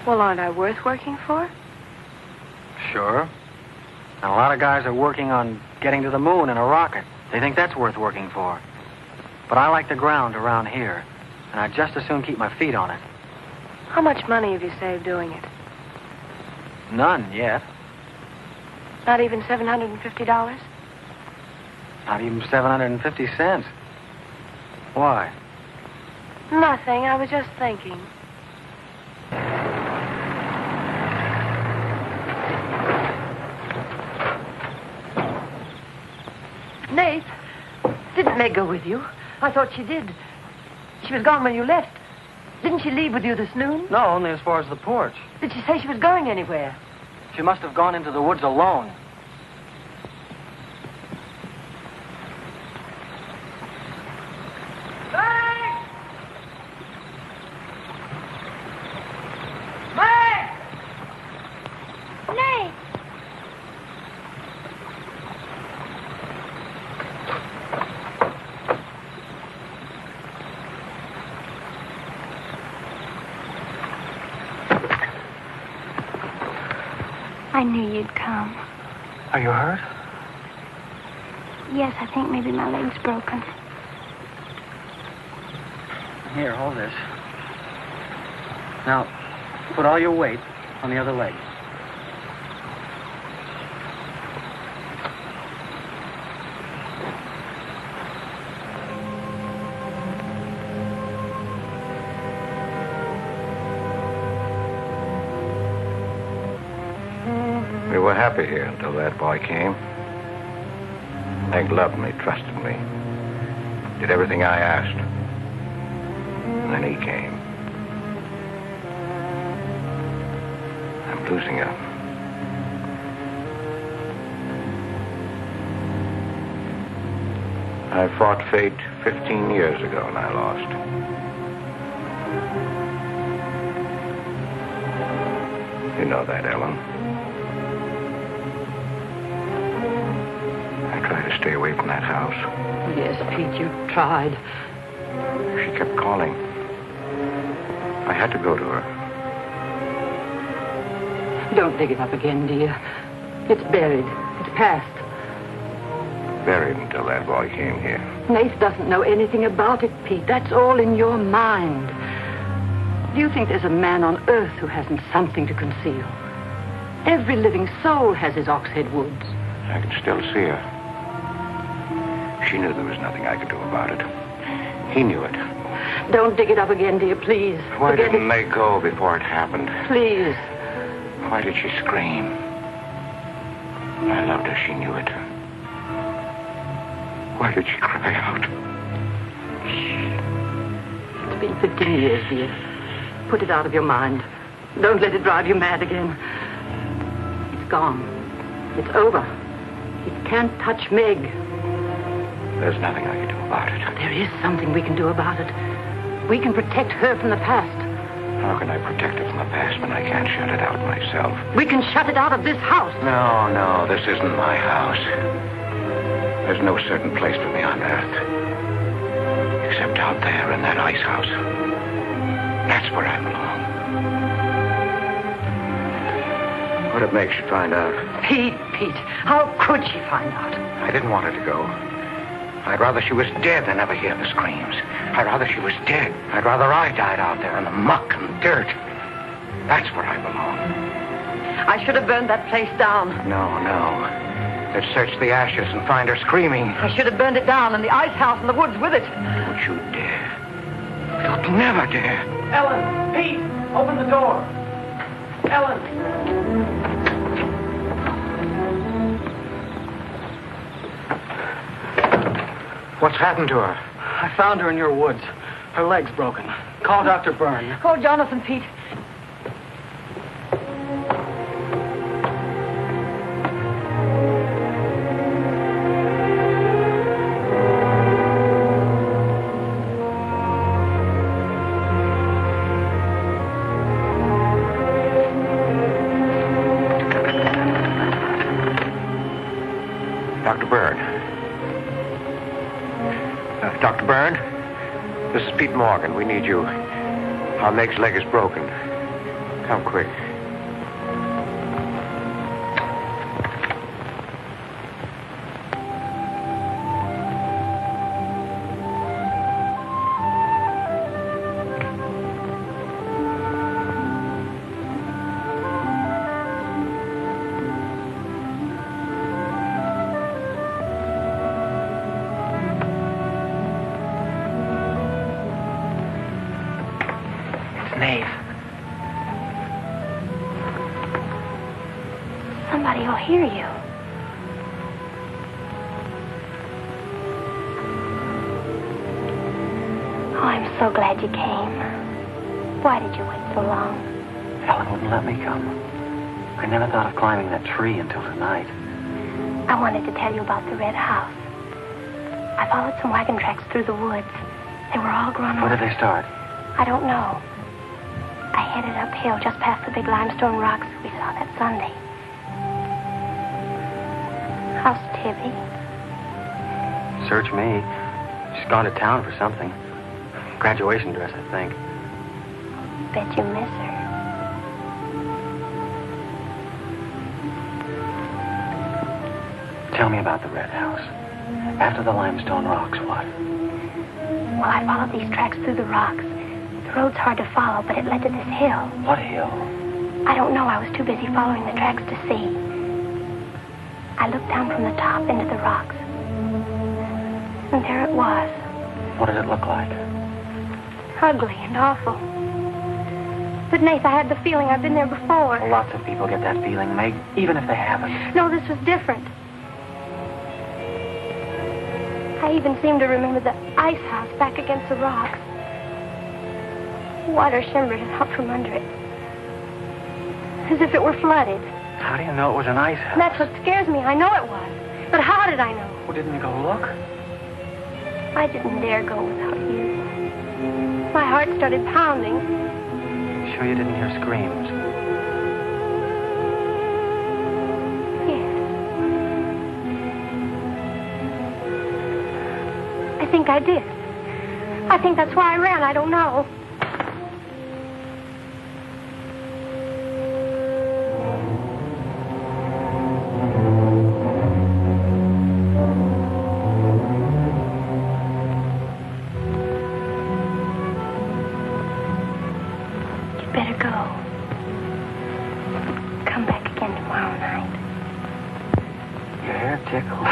Well, aren't I worth working for? Sure. And a lot of guys are working on getting to the moon in a rocket. They think that's worth working for. But I like the ground around here, and I'd just as soon keep my feet on it. How much money have you saved doing it? None yet. Not even $750? Not even 750 cents. Why? Nothing. I was just thinking. Nate, didn't Meg go with you? I thought she did. She was gone when you left. Didn't she leave with you this noon? No, only as far as the porch. Did she say she was going anywhere? She must have gone into the woods alone. Nate! I knew you'd come. Are you hurt? Yes, I think maybe my leg's broken. Here, hold this. Now, put all your weight on the other leg. We were happy here until that boy came. Meg loved me, trusted me, did everything I asked. And then he came. I'm losing her. I fought fate 15 years ago and I lost. You know that, Ellen. I tried to stay away from that house. Yes, Pete, you tried. She kept calling. I had to go to her. Don't dig it up again, dear. It's buried. It's past. Buried until that boy came here. Nath doesn't know anything about it, Pete. That's all in your mind. Do you think there's a man on earth who hasn't something to conceal? Every living soul has his Oxhead Woods. I can still see her. She knew there was nothing I could do about it. He knew it. Don't dig it up again, dear, please. Why Forget didn't it. they go before it happened? Please. Why did she scream? I loved her. She knew it. Why did she cry out? It's been 15 years, dear. Put it out of your mind. Don't let it drive you mad again. It's gone. It's over. It can't touch Meg. There's nothing I can do about it. There is something we can do about it. We can protect her from the past. How can I protect her from the past when I can't shut it out myself? We can shut it out of this house. No, this isn't my house. There's no certain place for me on earth. Except out there in that ice house. That's where I belong. What'd make you find out? Pete, how could she find out? I didn't want her to go. I'd rather she was dead than ever hear the screams. I'd rather she was dead. I'd rather I died out there in the muck and dirt. That's where I belong. I should have burned that place down. No. Let's search the ashes and find her screaming. I should have burned it down and the ice house in the woods with it. Don't you dare. You'd never dare. Ellen! Pete! Open the door! Ellen! What's happened to her? I found her in your woods. Her leg's broken. Call Dr. Byrne. Call Jonathan, Pete. Dr. Byrne. Dr. Byrne? This is Pete Morgan. We need you. Our Meg's leg is broken. Come quick. Somebody will hear you. Oh, I'm so glad you came. Why did you wait so long? Ellen wouldn't let me come. I never thought of climbing that tree until tonight. I wanted to tell you about the red house. I followed some wagon tracks through the woods. They were all grown Where over. did they start? I don't know. I headed uphill just past the big limestone rocks we saw that Sunday. How's Tibby? Search me. She's gone to town for something. Graduation dress, I think. Bet you miss her. Tell me about the red house. After the limestone rocks, what? Well, I followed these tracks through the rocks. The road's hard to follow, but it led to this hill. What hill? I don't know. I was too busy following the tracks to see. I looked down from the top into the rocks. And there it was. What did it look like? Ugly and awful. But, Nath, I had the feeling I've been there before. Well, lots of people get that feeling, Meg, even if they haven't. No, this was different. I even seem to remember the ice house back against the rocks. Water shimmered out from under it. As if it were flooded. How do you know it was an ice house? That's what scares me. I know it was. But how did I know? Well, didn't you go look? I didn't dare go without you. My heart started pounding. Sure you didn't hear screams? Yes. I think I did. I think that's why I ran. I don't know. tickle.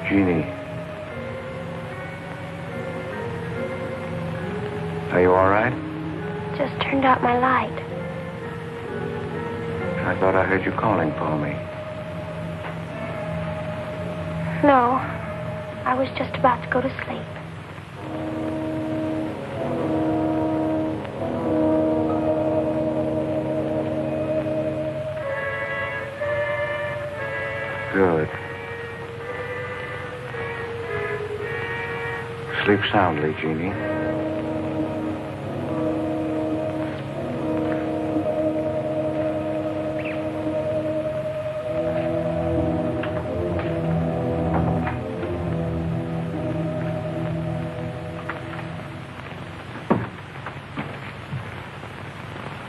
Jeannie. Are you all right? Just turned out my light. I thought I heard you calling for me. No, I was just about to go to sleep. Good. Sleep soundly, Jeannie.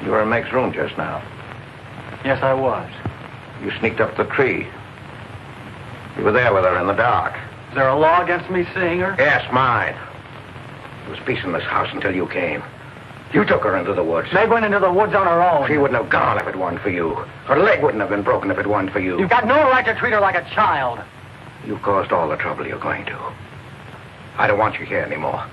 You were in Meg's room just now. Yes, I was. You sneaked up the tree. You were there with her in the dark. Is there a law against me seeing her? Yes, mine. There was peace in this house until you came. You took her into the woods. Meg went into the woods on her own. She wouldn't have gone if it weren't for you. Her leg wouldn't have been broken if it weren't for you. You've got no right to treat her like a child. You caused all the trouble you're going to. I don't want you here anymore.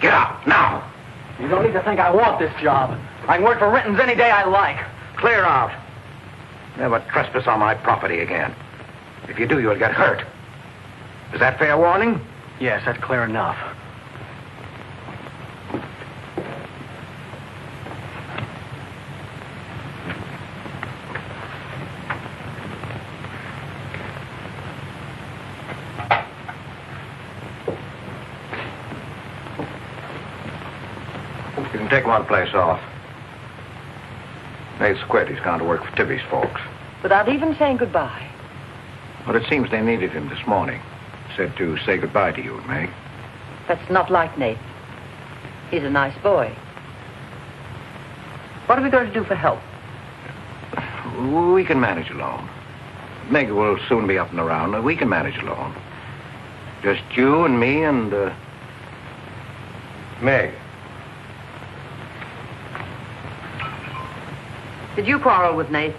Get out, now. You don't need to think I want this job. I can work for Renton's any day I like. Clear out. Never trespass on my property again. If you do, you'll get hurt. Is that fair warning? Yes, that's clear enough. You can take one place off. Nate's quit. He's gone to work for Tibby's folks. Without even saying goodbye. But it seems they needed him this morning. Said to say goodbye to you, Meg. That's not like Nate. He's a nice boy. What are we going to do for help? We can manage alone. Meg will soon be up and around. We can manage alone. Just you and me and, Meg. Did you quarrel with Nate?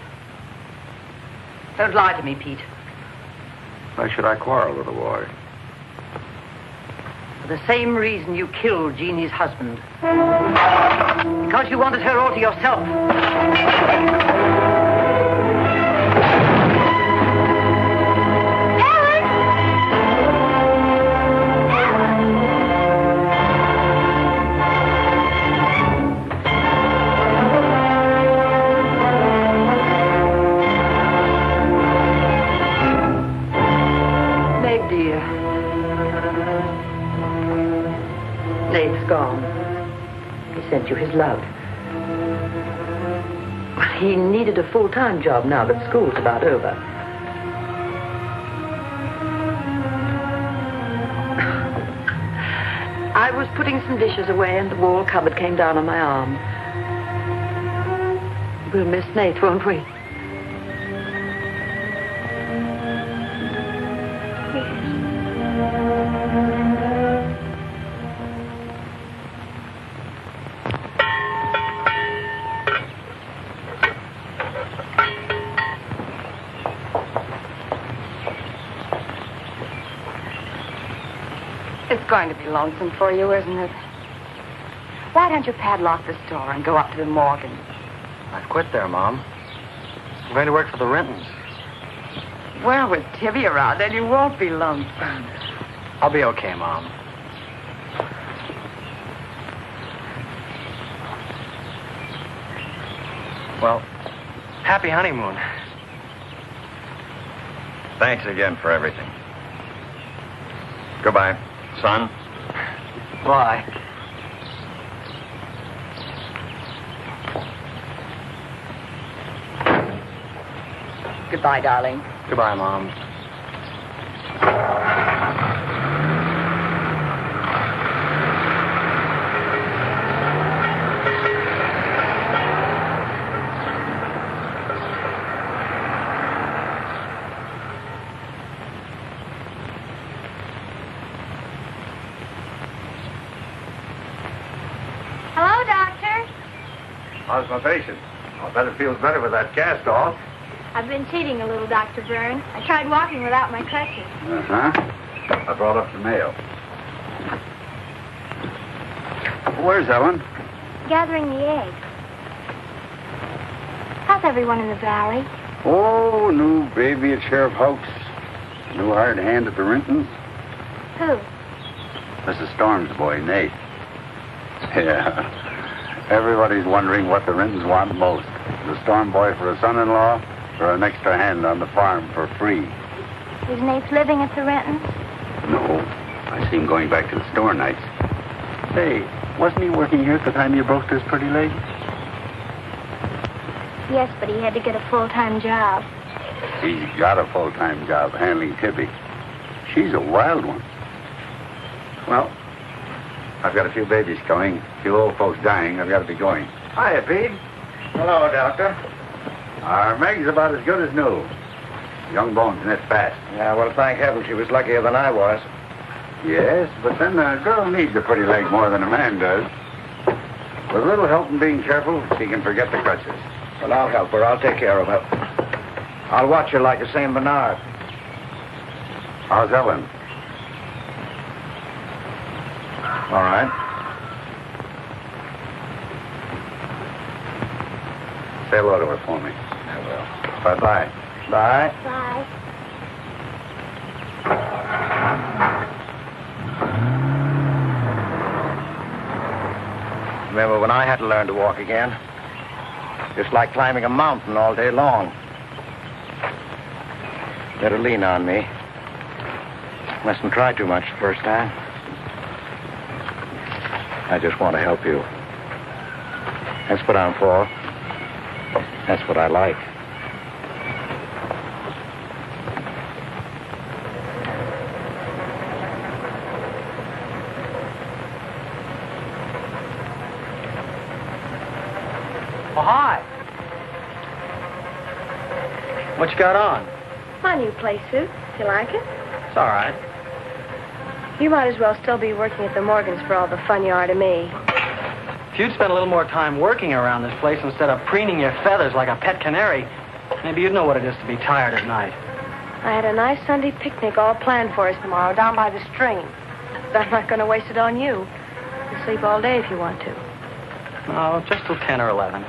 Don't lie to me, Pete. Why should I quarrel with the boy? For the same reason you killed Jeannie's husband. Because you wanted her all to yourself. Nate's gone. He sent you his love. He needed a full-time job now that school's about over. I was putting some dishes away and the wall cupboard came down on my arm. We'll miss Nate, won't we? It's going to be lonesome for you, isn't it? Why don't you padlock the store and go up to the Morgan? I've quit there, Mom. I'm going to work for the Rentons. Well, with Tibby around, then you won't be lonesome. I'll be okay, Mom. Well, happy honeymoon. Thanks again for everything. Goodbye, son. Bye. Goodbye, darling. Goodbye, Mom. Hello, Doctor. How's my patient? I'll bet it feels better with that cast off. I've been cheating a little, Dr. Byrne. I tried walking without my crutches. Uh-huh. I brought up the mail. Where's Ellen? Gathering the eggs. How's everyone in the valley? Oh, new baby at Sheriff Hoke's. New hired hand at the Rintons. Who? Mrs. Storm's boy, Nate. Yeah. Everybody's wondering what the Rintons want most. The Storm boy for a son-in-law or an extra hand on the farm for free. Is Nate living at the Rentons? No. I see him going back to the store nights. Say, wasn't he working here at the time you broke this pretty leg? Yes, but he had to get a full-time job. He's got a full-time job handling Tippy. She's a wild one. Well, I've got a few babies coming, a few old folks dying. I've got to be going. Hiya, Pete. Hello, Doctor. Our Meg's about as good as new. Young bones knit fast. Yeah, well, thank heaven she was luckier than I was. Yes, but then a girl needs a pretty leg more than a man does. With a little help and being careful, she can forget the crutches. Well, I'll help her. I'll take care of her. I'll watch her like a St. Bernard. How's Ellen? All right. Say hello to her for me. I will. Bye-bye. Bye. Bye. Remember when I had to learn to walk again? Just like climbing a mountain all day long. Better lean on me. Mustn't try too much the first time. I just want to help you. That's what I'm for. That's what I like. Oh, hi. What you got on? My new place suit. You like it? It's all right. You might as well still be working at the Morgans for all the fun you are to me. If you'd spent a little more time working around this place instead of preening your feathers like a pet canary, maybe you'd know what it is to be tired at night. I had a nice Sunday picnic all planned for us tomorrow down by the stream. But I'm not going to waste it on you. You can sleep all day if you want to. No, just till 10 or 11.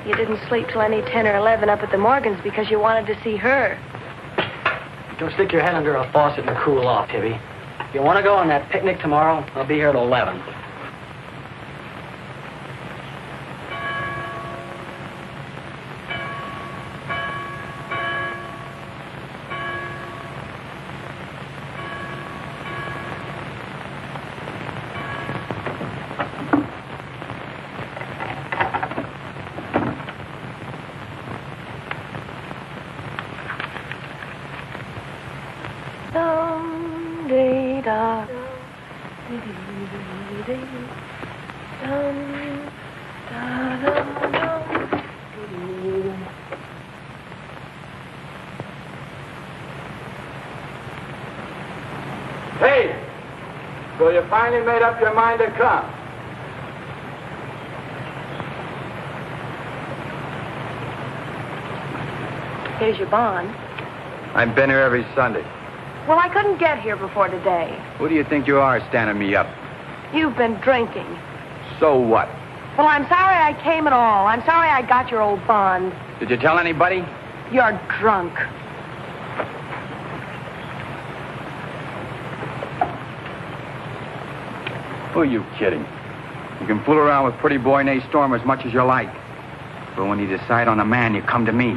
You didn't sleep till any 10 or 11 up at the Morgans because you wanted to see her. Don't stick your head under a faucet and cool off, Tibby. If you want to go on that picnic tomorrow, I'll be here at 11. Hey! So you finally made up your mind to come? Here's your bond. I've been here every Sunday. Well, I couldn't get here before today. Who do you think you are standing me up? You've been drinking. So what? Well, I'm sorry I came at all. I'm sorry I got your old bond. Did you tell anybody? You're drunk. Who are you kidding? You can fool around with pretty boy Nate Storm as much as you like. But when you decide on a man, you come to me.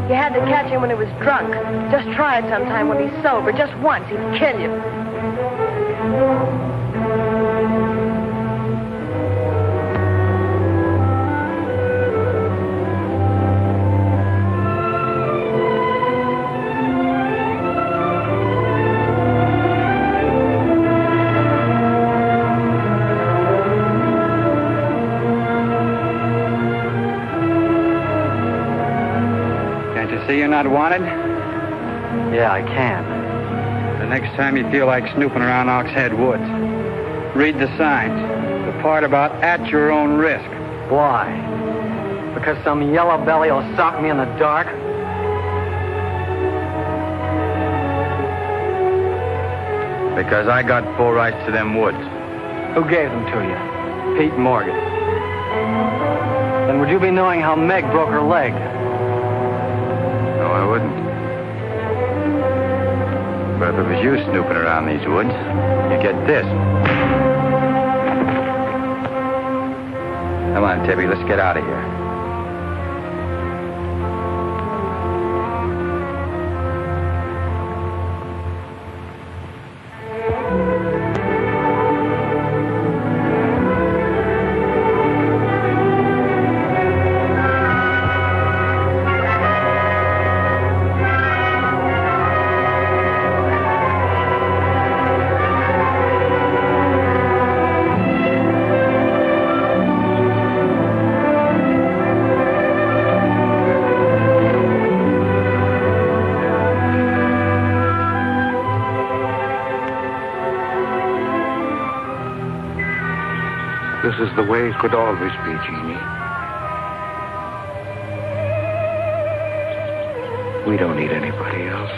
You had to catch him when he was drunk. Just try it sometime when he's sober. Just once, he'd kill you. See you're not wanted? Yeah, I can. The next time you feel like snooping around Oxhead Woods, read the signs. The part about at your own risk. Why? Because some yellow belly will sock me in the dark? Because I got full rights to them woods. Who gave them to you? Pete Morgan. Then would you be knowing how Meg broke her leg? No, I wouldn't. But if it was you snooping around these woods, you get this. Come on, Tibby, let's get out of here. This is the way it could always be, Jeannie. We don't need anybody else.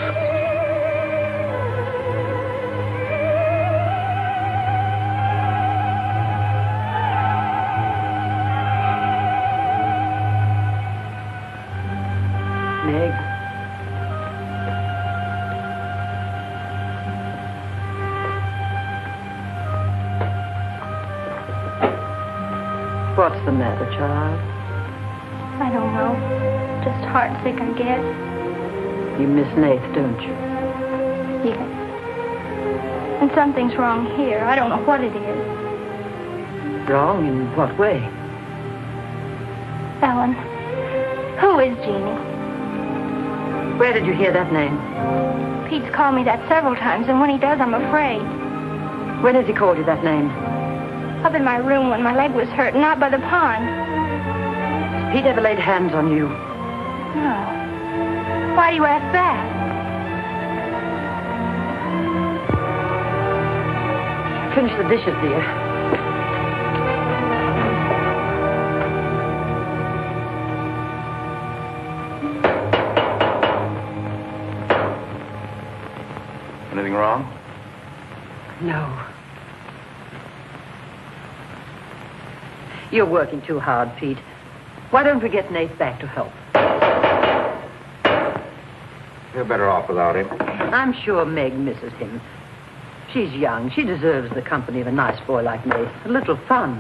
Meg. What's the matter, child? I don't know. Just heartsick, I guess. You miss Nath, don't you? Yes. And something's wrong here. I don't know what it is. Wrong in what way? Ellen, who is Jeannie? Where did you hear that name? Pete's called me that several times, and when he does, I'm afraid. When has he called you that name? Up in my room when my leg was hurt, not by the pond. Has Pete ever laid hands on you? No. Why do you ask that? Finish the dishes, dear. Anything wrong? No. You're working too hard, Pete. Why don't we get Nath back to help? You're better off without him. I'm sure Meg misses him. She's young. She deserves the company of a nice boy like Nath. A little fun.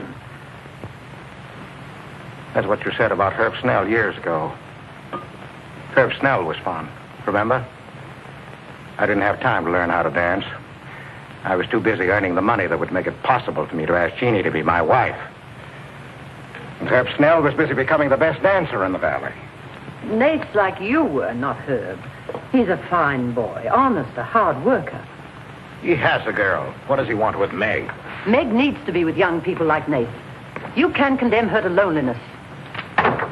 That's what you said about Herb Snell years ago. Herb Snell was fun, remember? I didn't have time to learn how to dance. I was too busy earning the money that would make it possible for me to ask Jeannie to be my wife. And Herb Snell was busy becoming the best dancer in the valley. Nath's like you were, not Herb. He's a fine boy, honest, a hard worker. He has a girl. What does he want with Meg? Meg needs to be with young people like Nath. You can't condemn her to loneliness.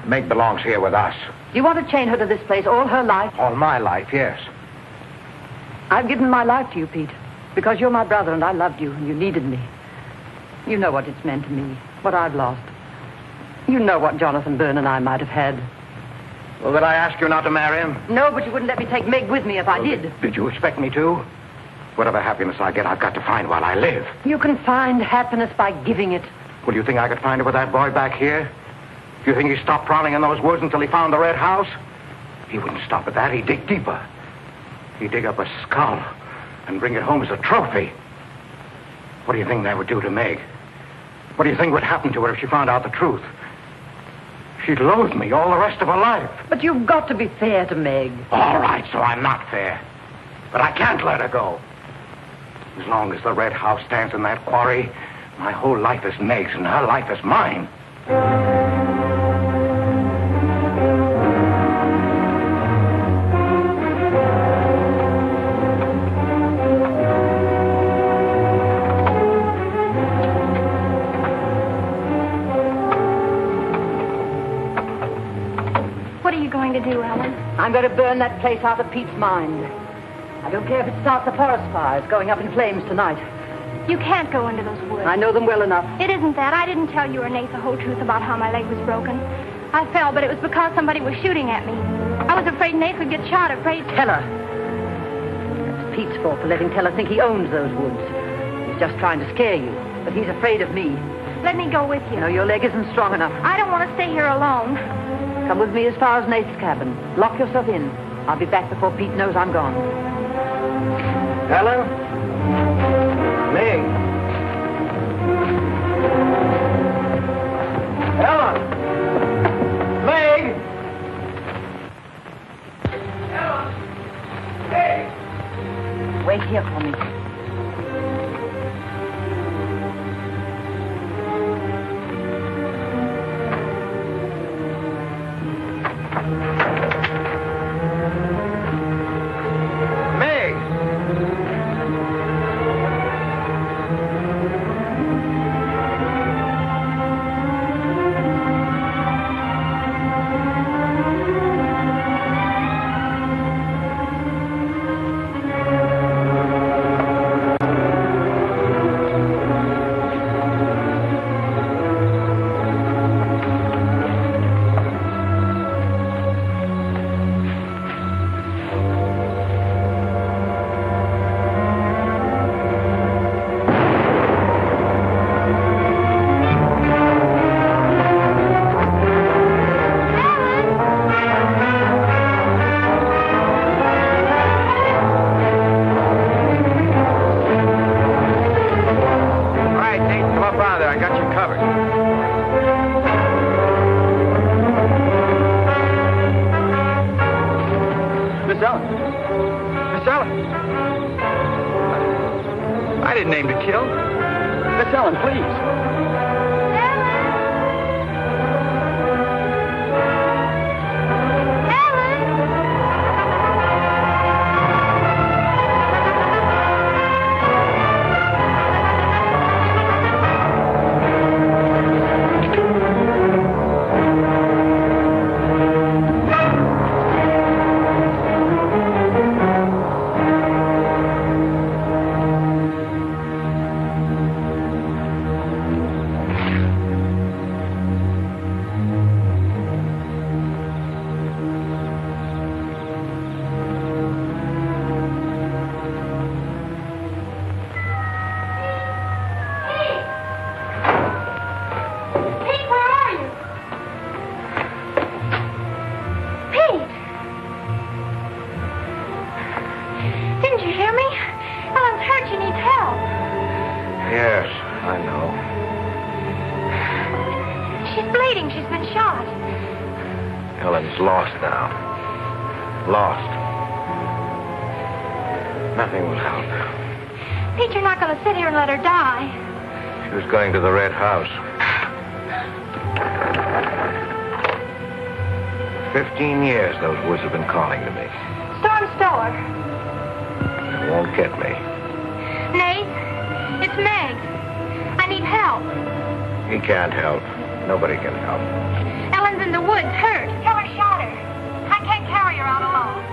Meg belongs here with us. You want to chain her to this place all her life? All my life, yes. I've given my life to you, Pete, because you're my brother and I loved you and you needed me. You know what it's meant to me, what I've lost. You know what Jonathan Byrne and I might have had. Well, did I ask you not to marry him? No, but you wouldn't let me take Meg with me if I did. Did you expect me to? Whatever happiness I get, I've got to find while I live. You can find happiness by giving it. Well, you think I could find it with that boy back here? Do you think he stopped prowling in those woods until he found the red house? He wouldn't stop at that. He'd dig deeper. He'd dig up a skull and bring it home as a trophy. What do you think that would do to Meg? What do you think would happen to her if she found out the truth? She'd loathe me all the rest of her life. But you've got to be fair to Meg. All right, so I'm not fair. But I can't let her go. As long as the red house stands in that quarry, my whole life is Meg's and her life is mine. What are you going to do, Ellen? I'm going to burn that place out of Pete's mind. I don't care if it starts a forest fire. It's going up in flames tonight. You can't go into those woods. I know them well enough. It isn't that. I didn't tell you or Nate the whole truth about how my leg was broken. I fell, but it was because somebody was shooting at me. I was afraid Nate would get shot, afraid... Tell her. It's Pete's fault for letting Teller think he owns those woods. He's just trying to scare you, but he's afraid of me. Let me go with you. No, your leg isn't strong enough. I don't want to stay here alone. Come with me as far as Nate's cabin. Lock yourself in. I'll be back before Pete knows I'm gone. Ellen? Meg? Ellen? Meg? Ellen? Meg? Wait here for me. I didn't aim to kill. Miss Ellen, please. Ellen's lost now. Lost. Nothing will help. Pete, you're not going to sit here and let her die. She was going to the Red House. 15 years those woods have been calling to me. Storm Stower. It won't get me. Nate, it's Meg. I need help. He can't help. Nobody can help. Ellen's in the woods, hurt. Teller shot her. I can't carry her out alone.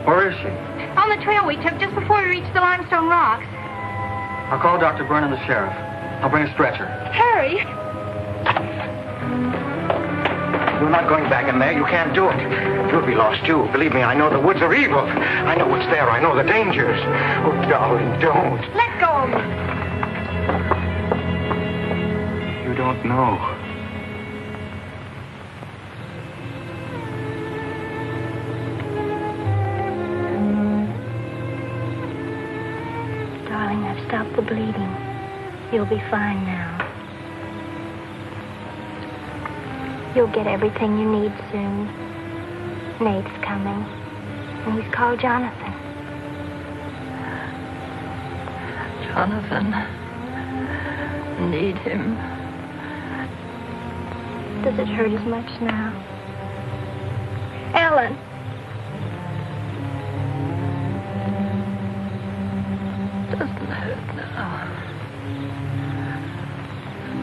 Where is she? On the trail we took just before we reached the limestone rocks. I'll call Dr. Byrne and the sheriff. I'll bring a stretcher. Hurry. You're not going back in there. You can't do it. You'll be lost, too. Believe me, I know the woods are evil. I know what's there. I know the dangers. Oh, darling, don't. Let go of me. You don't know. Darling, I've stopped the bleeding. You'll be fine now. You'll get everything you need soon. Nate's coming. And he's called Jonathan. Jonathan. Need him. Does it hurt as much now? Ellen. Doesn't hurt now.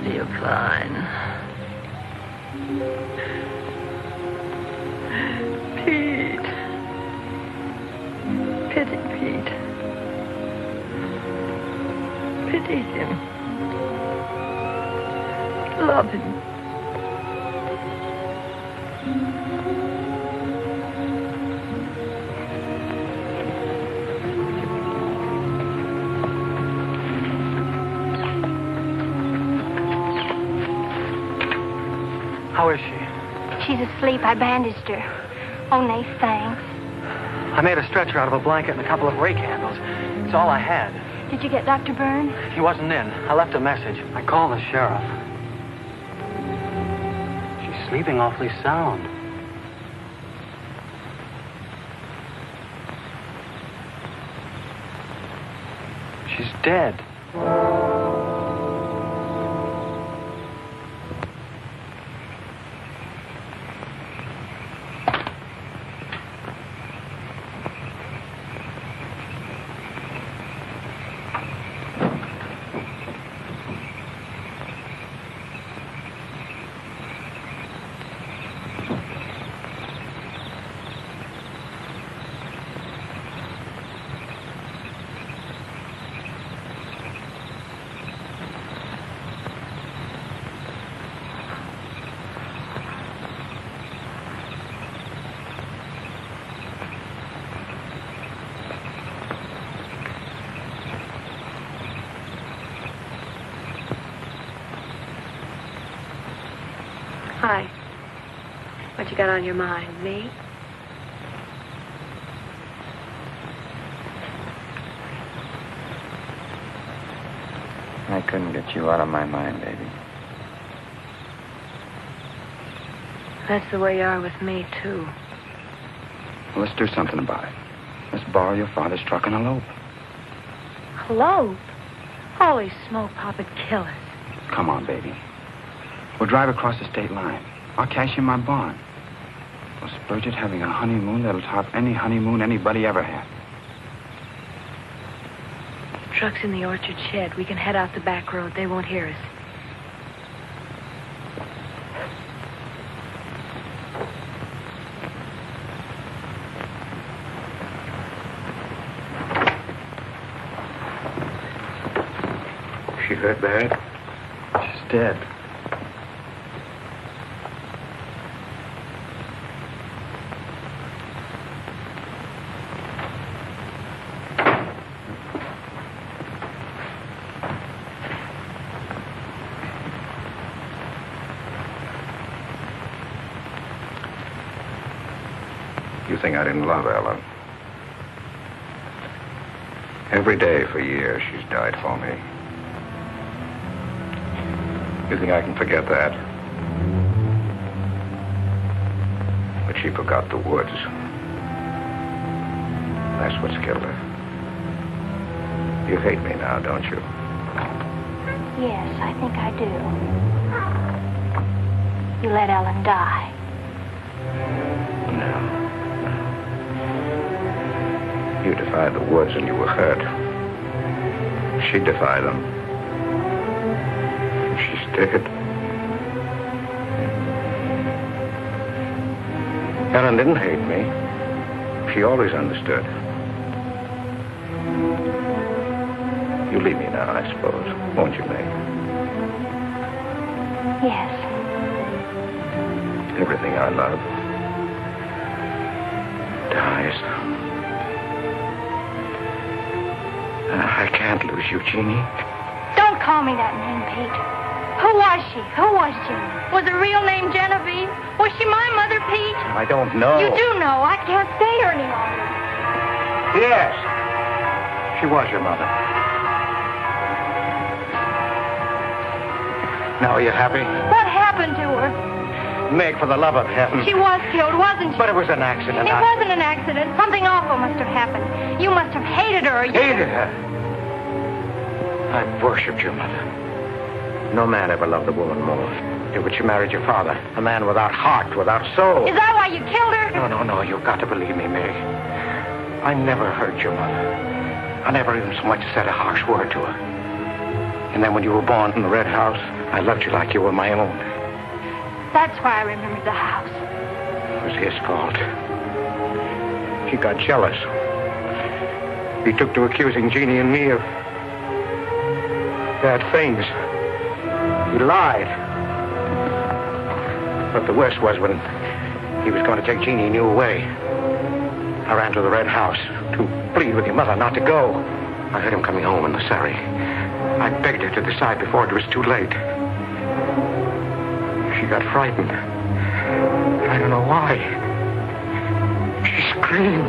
Feel fine. Pete. Pity Pete. Pity him. Love him. How is she? She's asleep. I bandaged her. Oh, Nate, thanks. I made a stretcher out of a blanket and a couple of rake handles. It's all I had. Did you get Dr. Byrne? He wasn't in. I left a message. I called the sheriff. She's sleeping awfully sound. She's dead. Hi. What you got on your mind? Me? I couldn't get you out of my mind, baby. That's the way you are with me, too. Well, let's do something about it. Let's borrow your father's truck and elope. Elope? Holy smoke, Papa'd kill us. Come on, baby. We'll drive across the state line. I'll cash in my bond. We'll splurge it having a honeymoon that'll top any honeymoon anybody ever had. Truck's in the orchard shed. We can head out the back road. They won't hear us. She hurt bad? She's dead. You think I didn't love Ellen? Every day for years she's died for me. You think I can forget that? But she forgot the woods. That's what's killed her. You hate me now, don't you? Yes, I think I do. You let Ellen die. No. You defied the woods and you were hurt. She defied them. She's dead. Ellen didn't hate me. She always understood. You leave me now, I suppose. Won't you, May? Yes. Everything I love dies. I can't lose you, Jeannie. Don't call me that name, Pete. Who was she? Who was Jeannie? Was her real name Genevieve? Was she my mother, Pete? I don't know. You do know. I can't stay here any longer. Yes. She was your mother. Now, are you happy? What happened to her? Meg, for the love of heaven. She was killed, wasn't she? But it was an accident. It wasn't an accident. Something awful must have happened. You must have hated her. Hated her. I worshipped your mother. No man ever loved a woman more. But you married your father, a man without heart, without soul. Is that why you killed her? No, you've got to believe me, Meg. I never hurt your mother. I never even so much as said a harsh word to her. And then when you were born in the Red House, I loved you like you were my own. That's why I remembered the house. It was his fault. He got jealous. He took to accusing Jeannie and me of bad things. He lied. But the worst was when he was going to take Jeannie and you away. I ran to the Red House to plead with your mother not to go. I heard him coming home in the surrey. I begged her to decide before it was too late. She got frightened. I don't know why. She screamed.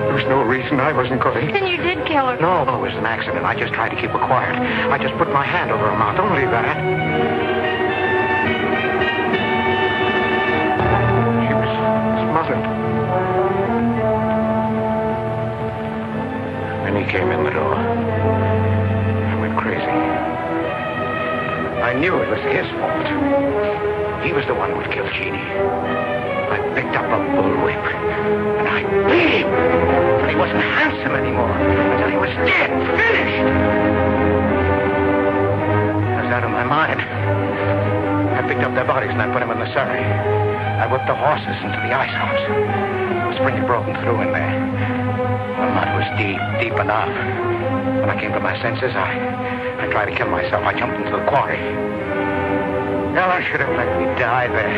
There was no reason I wasn't going. Then you did kill her. No, it was an accident. I just tried to keep her quiet. I just put my hand over her mouth. Only that. She was smothered. Then he came in the door. I went crazy. I knew it was his fault. He was the one who would kill Jeannie. I picked up a bullwhip, and I beat him until he wasn't handsome anymore, until he was dead, finished. I was out of my mind. I picked up their bodies and I put them in the surrey. I whipped the horses into the ice house. The spring had broken through in there. The mud was deep enough. When I came to my senses, I tried to kill myself. I jumped into the quarry. Ella should have let me die there.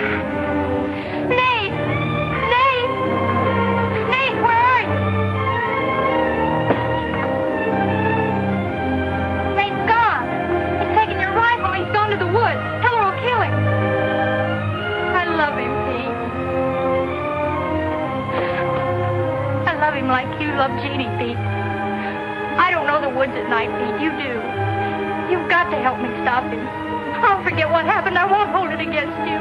Nate! Nate! Nate, where are you? Nate's gone. He's taken your rifle. He's gone to the woods. Heller will kill him. I love him, Pete. I love him like you love Jeannie, Pete. I don't know the woods at night, Pete. You do. You've got to help me stop him. I'll forget what happened. I won't hold it against you.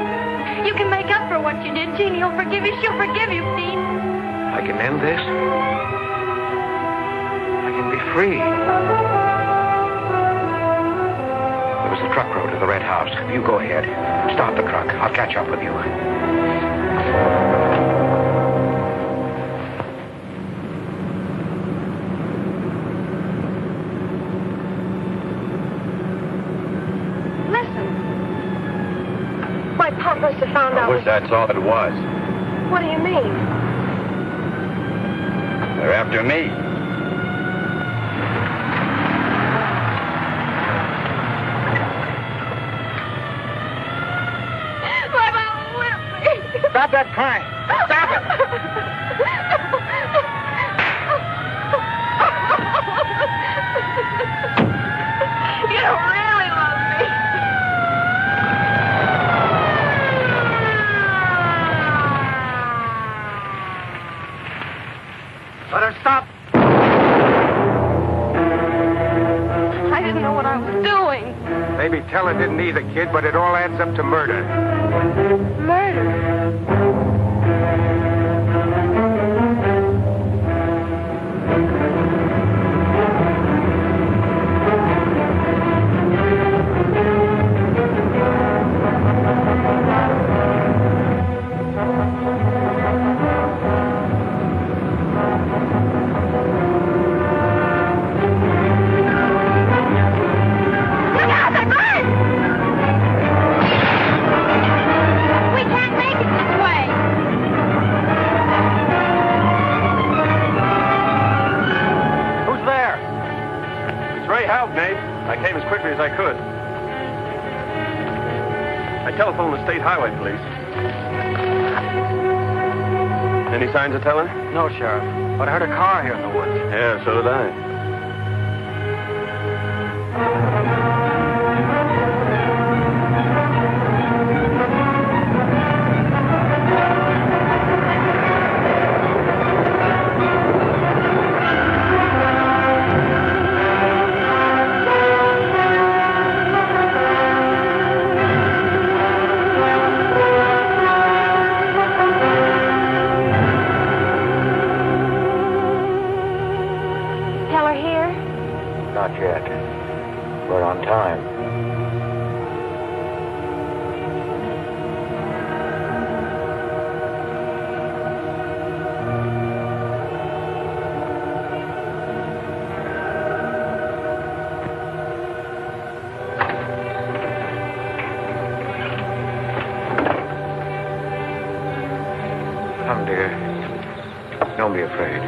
You can make up for what you did. Jeannie will forgive you. She'll forgive you, Pete. I can end this. I can be free. There was a truck road to the Red House. You go ahead. Start the truck. I'll catch up with you. Must have found out. I wish that's all it was. What do you mean? They're after me. My mama whipped me. Stop that crying. Stop it. You don't really love me. Let her stop. I didn't know what I was doing. Maybe Teller didn't either, kid, but it all adds up to murder. Murder? I came as quickly as I could. I telephoned the state highway police. Any signs of Teller? No, Sheriff. But I heard a car here in the woods. Yeah, so did I. Not yet. We're on time. Come, dear. Don't be afraid.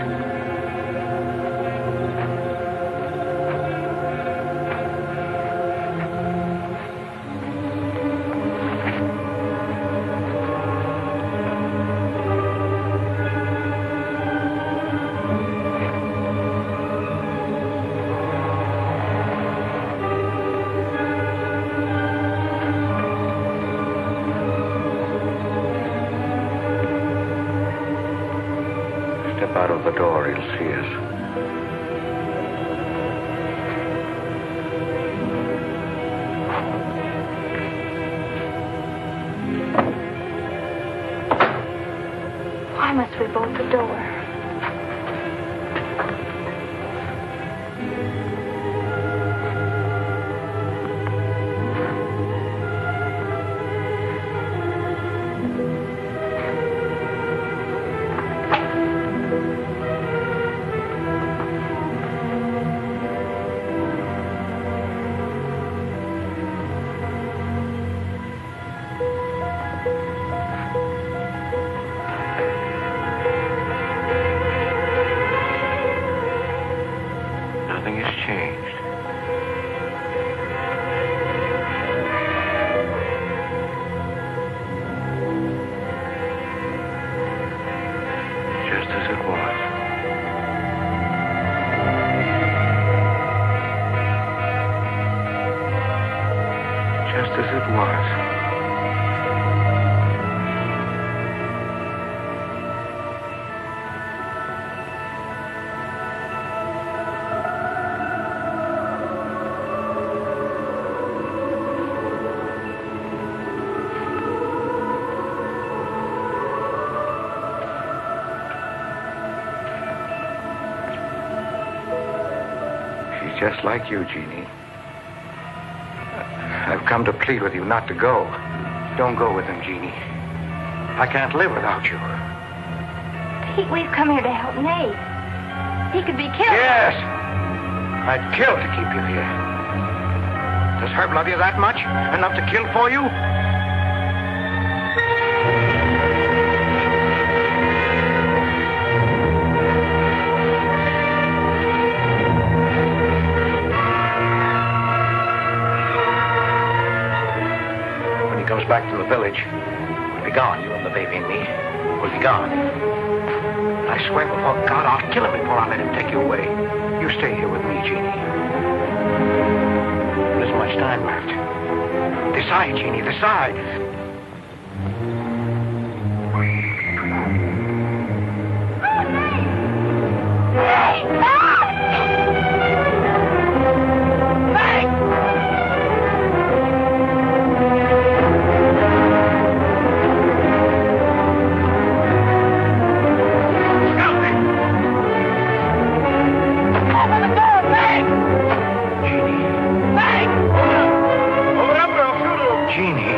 Step out of the door, he'll see us. Why must we bolt the door? Nothing has changed. Just as it was. Just as it was. She's just like you, Jeannie. I've come to plead with you not to go. Don't go with him, Jeannie. I can't live without you. Pete, we've come here to help Nate. He could be killed. Yes! I'd kill to keep you here. Does Herb love you that much? Enough to kill for you? When he comes back to the village, we'll be gone. You and the baby and me. We'll be gone. I swear before God, I'll kill him before I let him take you away. You stay here with me, Jeannie. There isn't much time left. Decide, Jeannie, decide. Jeannie.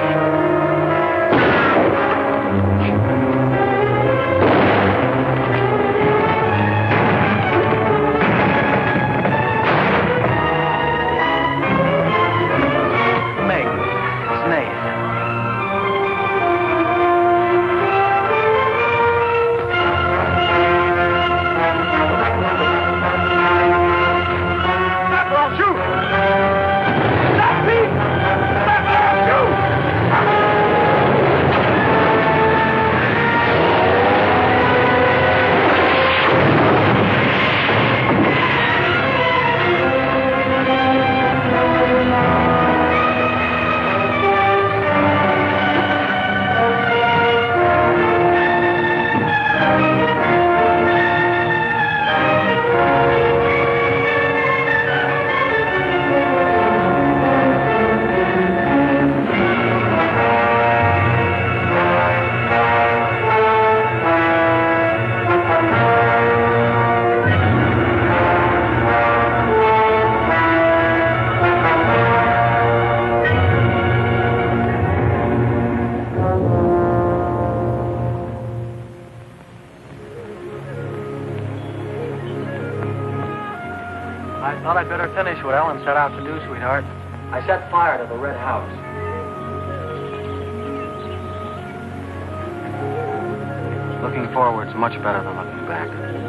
I thought I'd better finish what Ellen set out to do, sweetheart. I set fire to the red house. Looking forward's much better than looking back.